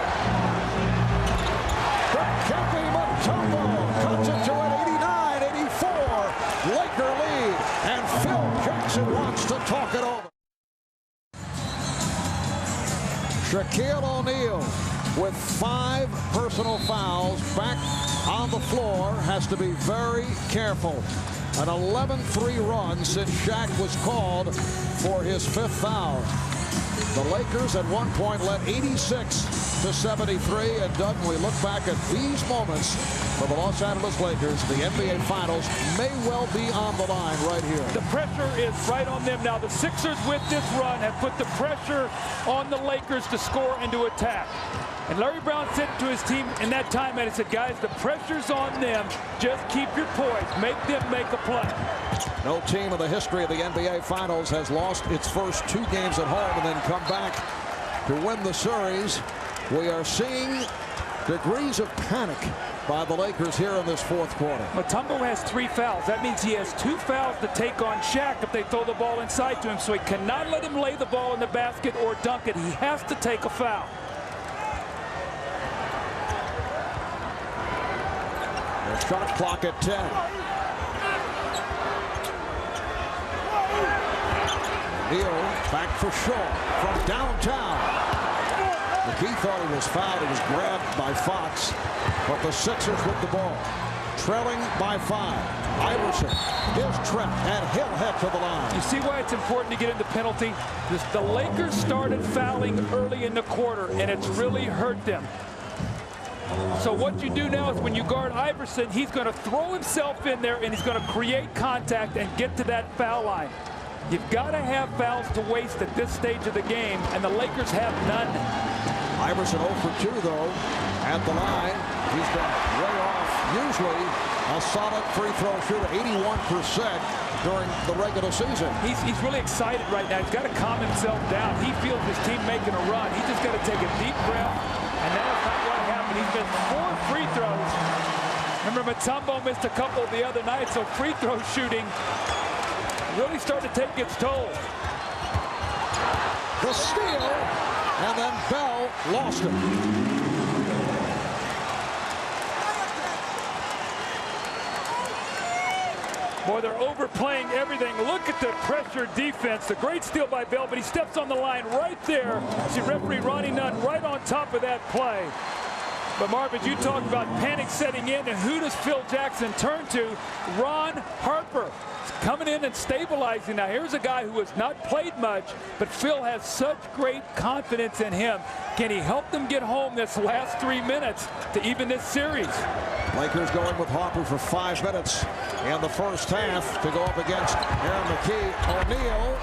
Dikembe Mutombo cuts it to an 89-84 Laker lead. And Phil Jackson wants to talk it over. Shaquille O'Neal with 5 personal fouls back on the floor has to be very careful. An 11-3 run since Shaq was called for his 5th foul. The Lakers at one point led 86-73. And Doug, when we look back at these moments for the Los Angeles Lakers, the NBA Finals may well be on the line right here. The pressure is right on them now. The Sixers with this run have put the pressure on the Lakers to score and to attack. And Larry Brown said to his team in that time, and he said, guys, the pressure's on them. Just keep your poise. Make them make a play. No team in the history of the NBA Finals has lost its first 2 games at home and then come back to win the series. We are seeing degrees of panic by the Lakers here in this 4th quarter. Mutombo has 3 fouls. That means he has 2 fouls to take on Shaq if they throw the ball inside to him. So he cannot let him lay the ball in the basket or dunk it. He has to take a foul. The shot clock at 10. Neal back for Shaw from downtown. McKee thought he was fouled. He was grabbed by Fox, but the Sixers with the ball. Trailing by 5. Iverson is trapped, and he'll head to the line. You see why it's important to get in the penalty? The Lakers started fouling early in the quarter, and it's really hurt them. So what you do now is when you guard Iverson, he's going to throw himself in there, and he's going to create contact and get to that foul line. You've got to have fouls to waste at this stage of the game, and the Lakers have none. Iverson 0 for 2, though, at the line. He's been way off. Usually a solid free throw shooter, 81% during the regular season. He's really excited right now. He's got to calm himself down. He feels his team making a run. He's just got to take a deep breath, and that's not what happened. He's missed 4 free throws. Remember, Mutombo missed a couple the other night, so free throw shooting really started to take its toll. The steal, and then Bell lost it. Boy, they're overplaying everything. Look at the pressure defense. The great steal by Bell, but he steps on the line right there. See referee Ronnie Nunn right on top of that play. But Marvin, you talk about panic setting in, and who does Phil Jackson turn to? Ron Harper. Coming in and stabilizing. Now here's a guy who has not played much, but Phil has such great confidence in him. Can he help them get home this last 3 minutes to even this series? Lakers going with Harper for 5 minutes in the first half to go up against Mckie. O'Neal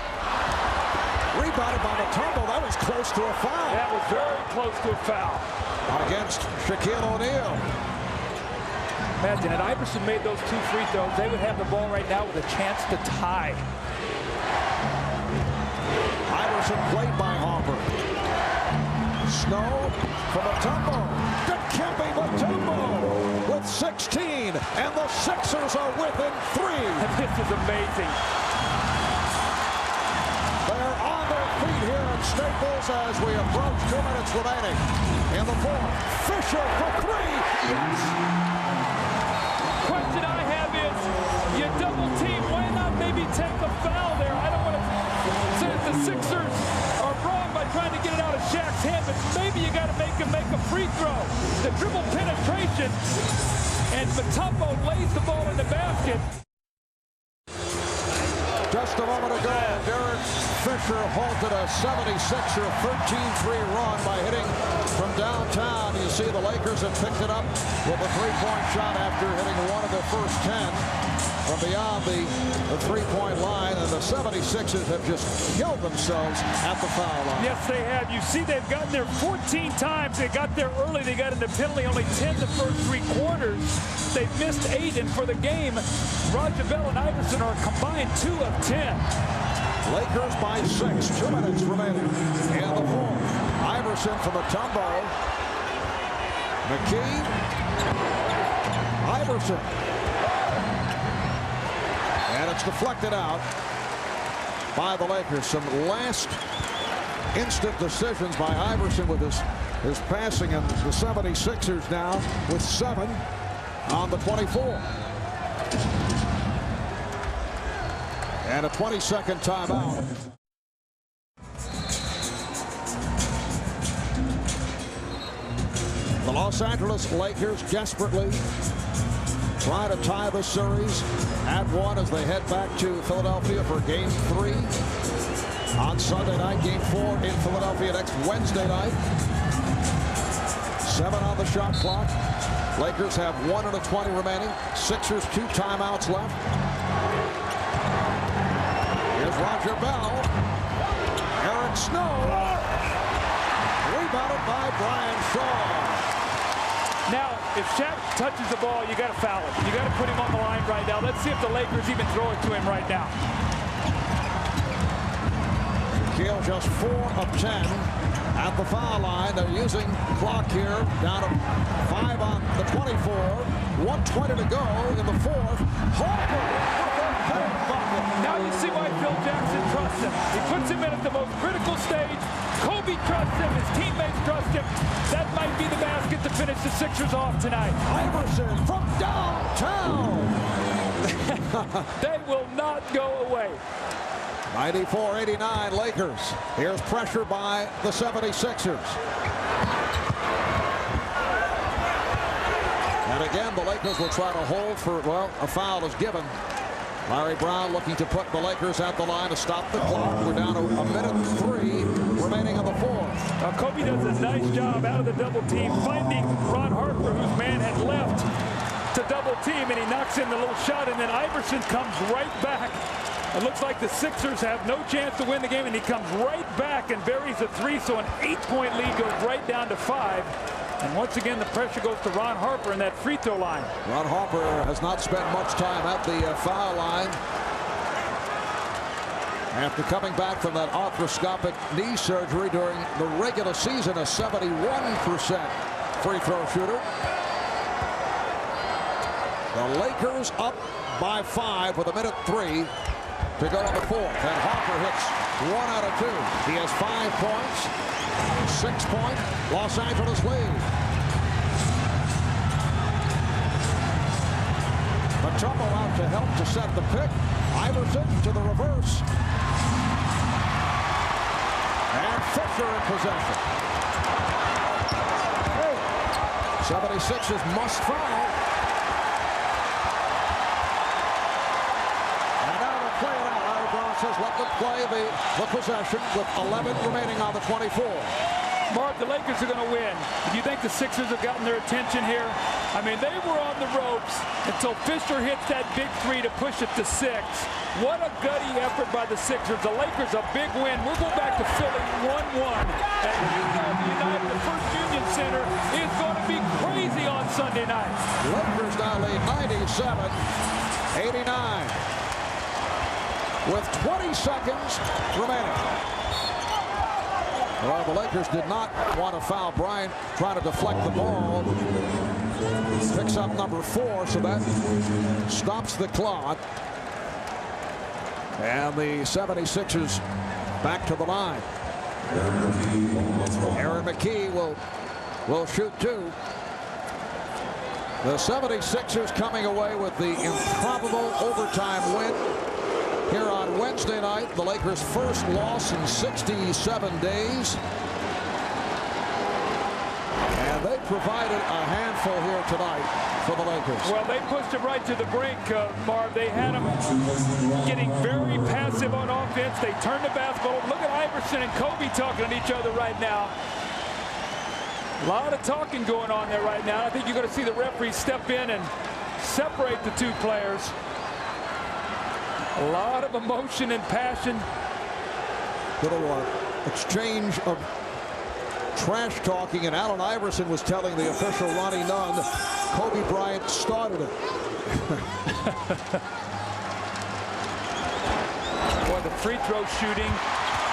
rebounded by Mutombo. That was close to a foul. That was very close to a foul. Against Shaquille O'Neal. Imagine, if Iverson made those 2 free throws, they would have the ball right now with a chance to tie. Iverson played by Harper. Snow from Mutombo. Dikembe Mutombo with 16, and the Sixers are within 3. This is amazing. They're on their feet here at Staples as we approach 2 minutes remaining in the 4th. Fisher for 3. Yes. Question I have is, you double team, why not maybe take a foul there? I don't want to say that the Sixers are wrong by trying to get it out of Shaq's hand, but maybe you got to make him make a free throw. The dribble penetration, and Mutombo lays the ball in the basket. Just a moment ago, Derek Fisher halted a 76'er 13-3 run by hitting from downtown. You see the Lakers have picked it up with a 3-point shot after hitting one of their first 10 from beyond the 3-point line, and the 76'ers have just killed themselves at the foul line. Yes, they have. You see they've gotten there 14 times. They got there early. They got in the penalty, only 10 the first 3 quarters. They've missed 8, and for the game, Roger Bell and Iverson are combined 2 of 10. Lakers by 6, 2 minutes remaining in the 4th. Iverson from Mutombo. McKee. Iverson. And it's deflected out by the Lakers. Some last instant decisions by Iverson with his passing, and the 76ers now with 7 on the 24. And a 20-second timeout. The Los Angeles Lakers desperately try to tie the series at 1 as they head back to Philadelphia for Game 3 on Sunday night. Game 4 in Philadelphia next Wednesday night. 7 on the shot clock. Lakers have 1 and a 20 remaining. Sixers 2 timeouts left. Here's Roger Bell. Eric Snow. rebounded by Brian Shaw. Now, if Shaq touches the ball, you got to foul him. You got to put him on the line right now. Let's see if the Lakers even throw it to him right now. Shaquille just 4 of 10 at the foul line. They're using clock here down to 5 on the 24. 1:20 to go in the fourth. Harper with a big bucket. Now you see why Phil Jackson trusts him. He puts him in at the most critical stage. Kobe trusts him. His teammates trust him. That might be the basket to finish the Sixers off tonight. Iverson from downtown. They will not go away. 94-89 Lakers. Here's pressure by the 76ers. And again, the Lakers will try to hold for, well, a foul is given. Larry Brown looking to put the Lakers at the line to stop the clock. We're down to 1:03 remaining in the fourth. Kobe does a nice job out of the double team, finding Ron Harper, whose man had left to double team, and he knocks in the little shot, and then Iverson comes right back. It looks like the Sixers have no chance to win the game, and he comes right back and buries a 3, so an 8-point lead goes right down to 5. And once again, the pressure goes to Ron Harper in that free throw line. Ron Harper has not spent much time at the foul line after coming back from that arthroscopic knee surgery during the regular season. A 71% free throw shooter. The Lakers up by 5 with 1:03 to go in the fourth. And Harper hits 1 out of 2. He has 5 points. 6-point Los Angeles lead. Mutombo out to help to set the pick. Iverson to the reverse. And Fisher in possession. 76ers must foul. And now they'll play it out. Larry Brown says let them play the possession with 11 remaining on the 24. Mark, the Lakers are going to win. Do you think the Sixers have gotten their attention here? I mean, they were on the ropes until Fisher hits that big 3 to push it to 6. What a gutty effort by the Sixers. The Lakers a big win. We'll go back to Philly 1-1. And United, the First Union Center, is going to be crazy on Sunday night. Lakers now lead 97-89 with 20 seconds remaining. Well, the Lakers did not want to foul. Bryant trying to deflect the ball. Picks up number 4, so that stops the clock. And the 76ers back to the line. Mckie will shoot 2. The 76ers coming away with the improbable overtime win here on Wednesday night. The Lakers' first loss in 67 days. And they provided a handful here tonight for the Lakers. Well, they pushed him right to the brink, Marv. They had him getting very passive on offense. They turned the basketball. Look at Iverson and Kobe talking to each other right now. A lot of talking going on there right now. I think you're going to see the referee step in and separate the 2 players. A lot of emotion and passion. Little exchange of trash talking, and Allen Iverson was telling the official Ronnie Nunn Kobe Bryant started it. Boy, the free throw shooting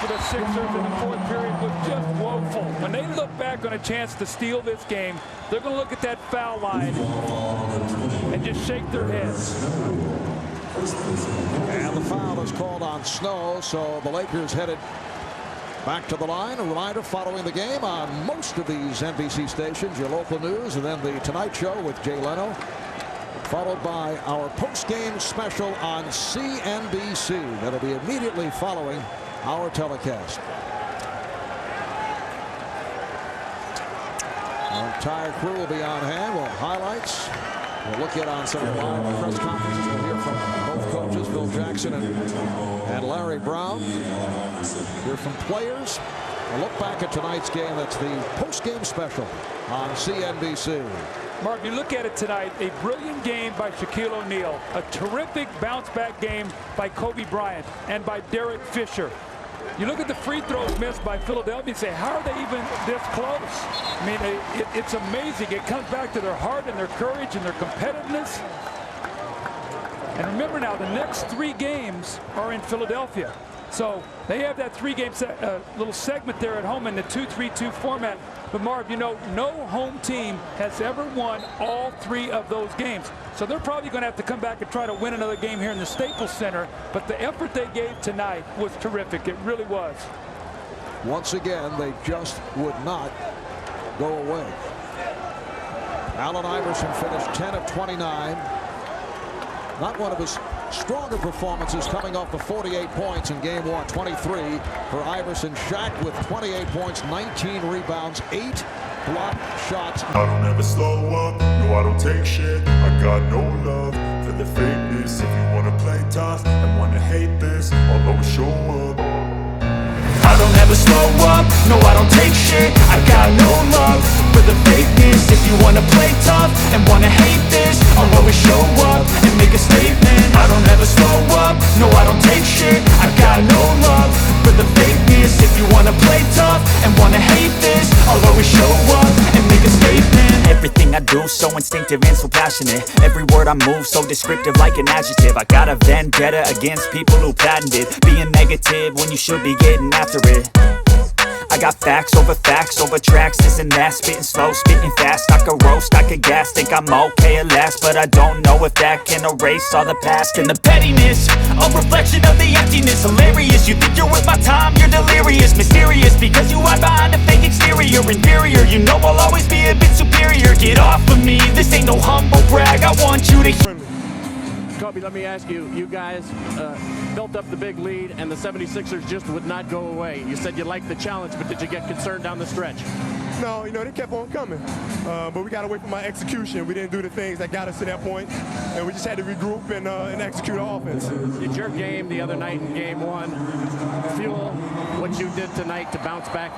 for the Sixers in the fourth period was just woeful. When they look back on a chance to steal this game, they're going to look at that foul line and just shake their heads. And the foul is called on Snow, so the Lakers headed back to the line. A reminder, following the game on most of these NBC stations, your local news, and then the Tonight Show with Jay Leno, followed by our post-game special on CNBC. That'll be immediately following our telecast. Our entire crew will be on hand. We'll have highlights. We'll look at on some live press conferences. We'll hear from both coaches, Phil Jackson and Larry Brown. Hear from players. We'll look back at tonight's game. That's the post-game special on CNBC. Mark, you look at it tonight, a brilliant game by Shaquille O'Neal, a terrific bounce-back game by Kobe Bryant and by Derek Fisher. You look at the free throws missed by Philadelphia and say, how are they even this close? I mean, it's amazing. It comes back to their heart and their courage and their competitiveness. And remember now, the next 3 games are in Philadelphia. So they have that 3-game little segment there at home in the 2-3-2 format. But Marv, you know, no home team has ever won all 3 of those games. So they're probably going to have to come back and try to win another game here in the Staples Center. But the effort they gave tonight was terrific. It really was. Once again, they just would not go away. Allen Iverson finished 10 of 29. Not one of his stronger performances, coming off the 48 points in game 1. 23 for Iverson. Shaq with 28 points, 19 rebounds, 8 block shots. I don't ever slow up, no I don't take shit. I got no love for the fakeness. If you wanna play tough and wanna hate this, I'll always show up. I don't ever slow up, no I don't take shit. I got no love for the fakeness. If you wanna play tough and wanna hate this, I'll always show up and make a statement. I don't ever slow up, no I don't take shit. I got no love for the fakeness. If you wanna play tough and wanna hate this, I'll always show up and make a statement. Everything I do so instinctive and so passionate. Every word I move so descriptive like an adjective. I got a vendetta against people who patented being negative when you should be getting after it. I got facts over tracks, this and that. Spitting slow, spitting fast. I could roast, I could gas. Think I'm okay at last, but I don't know if that can erase all the past. And the pettiness, a reflection of the emptiness. Hilarious, you think you're worth my time, you're delirious. Mysterious, because you hide behind a fake exterior. Inferior, you know I'll always be a bit superior. Get off of me, this ain't no humble brag. I want you to Kobe, let me ask you, you guys built up the big lead and the 76ers just would not go away. You said you liked the challenge, but did you get concerned down the stretch? No, you know, they kept on coming. But we got to wait for my execution. We didn't do the things that got us to that point, and we just had to regroup and execute our offense. Did your game the other night in game 1 fuel what you did tonight to bounce back?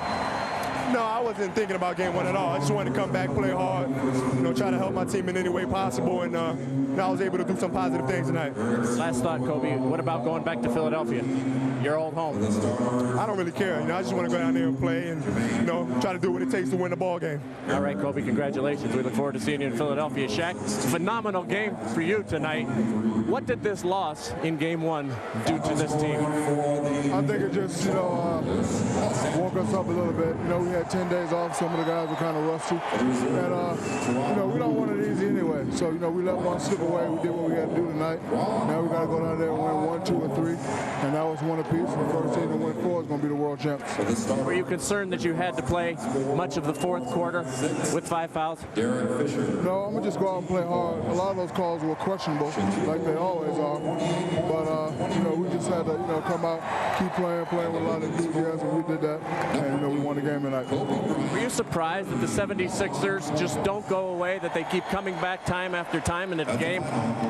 No, I wasn't thinking about game 1 at all. I just wanted to come back, play hard, you know, try to help my team in any way possible, and I was able to do some positive things tonight. Last thought, Kobe, what about going back to Philadelphia, your old home? I don't really care. You know, I just want to go down there and play and, you know, try to do what it takes to win the ball game. All right, Kobe, congratulations. We look forward to seeing you in Philadelphia. Shaq, phenomenal game for you tonight. What did this loss in game 1 do to this team? I think it just, you know, woke us up a little bit. You know, we had 10 days off. Some of the guys were kind of rusty. And, you know, we don't want it easy anyway. So, you know, we let one slip away. We did what we had to do tonight. Now we got to go down there and win 1, 2, and 3. And that was one apiece. The first team to win 4 is going to be the world champs. Were you concerned that you had to play much of the 4th quarter with 5 fouls? No, I'm going to just go out and play hard. A lot of those calls were questionable, like they always are. But, you know, we just had to, you know, come out, keep playing with a lot of enthusiasm. We did that. And, you know, we won the game tonight. Were you surprised that the 76ers just don't go away, that they keep coming back time after time in the game,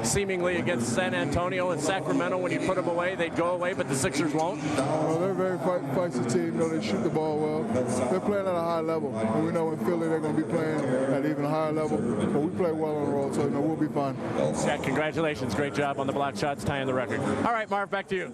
seemingly against San Antonio and Sacramento? When you put them away, they'd go away, but the Sixers won't? Well, they're a very feisty team. You know, they shoot the ball well. They're playing at a high level. And we know in Philly they're going to be playing at even a higher level. But we play well on the road, so, you know, we'll be fine. Shaq, congratulations. Great job on the block shots, tying the record. All right, Marv, back to you.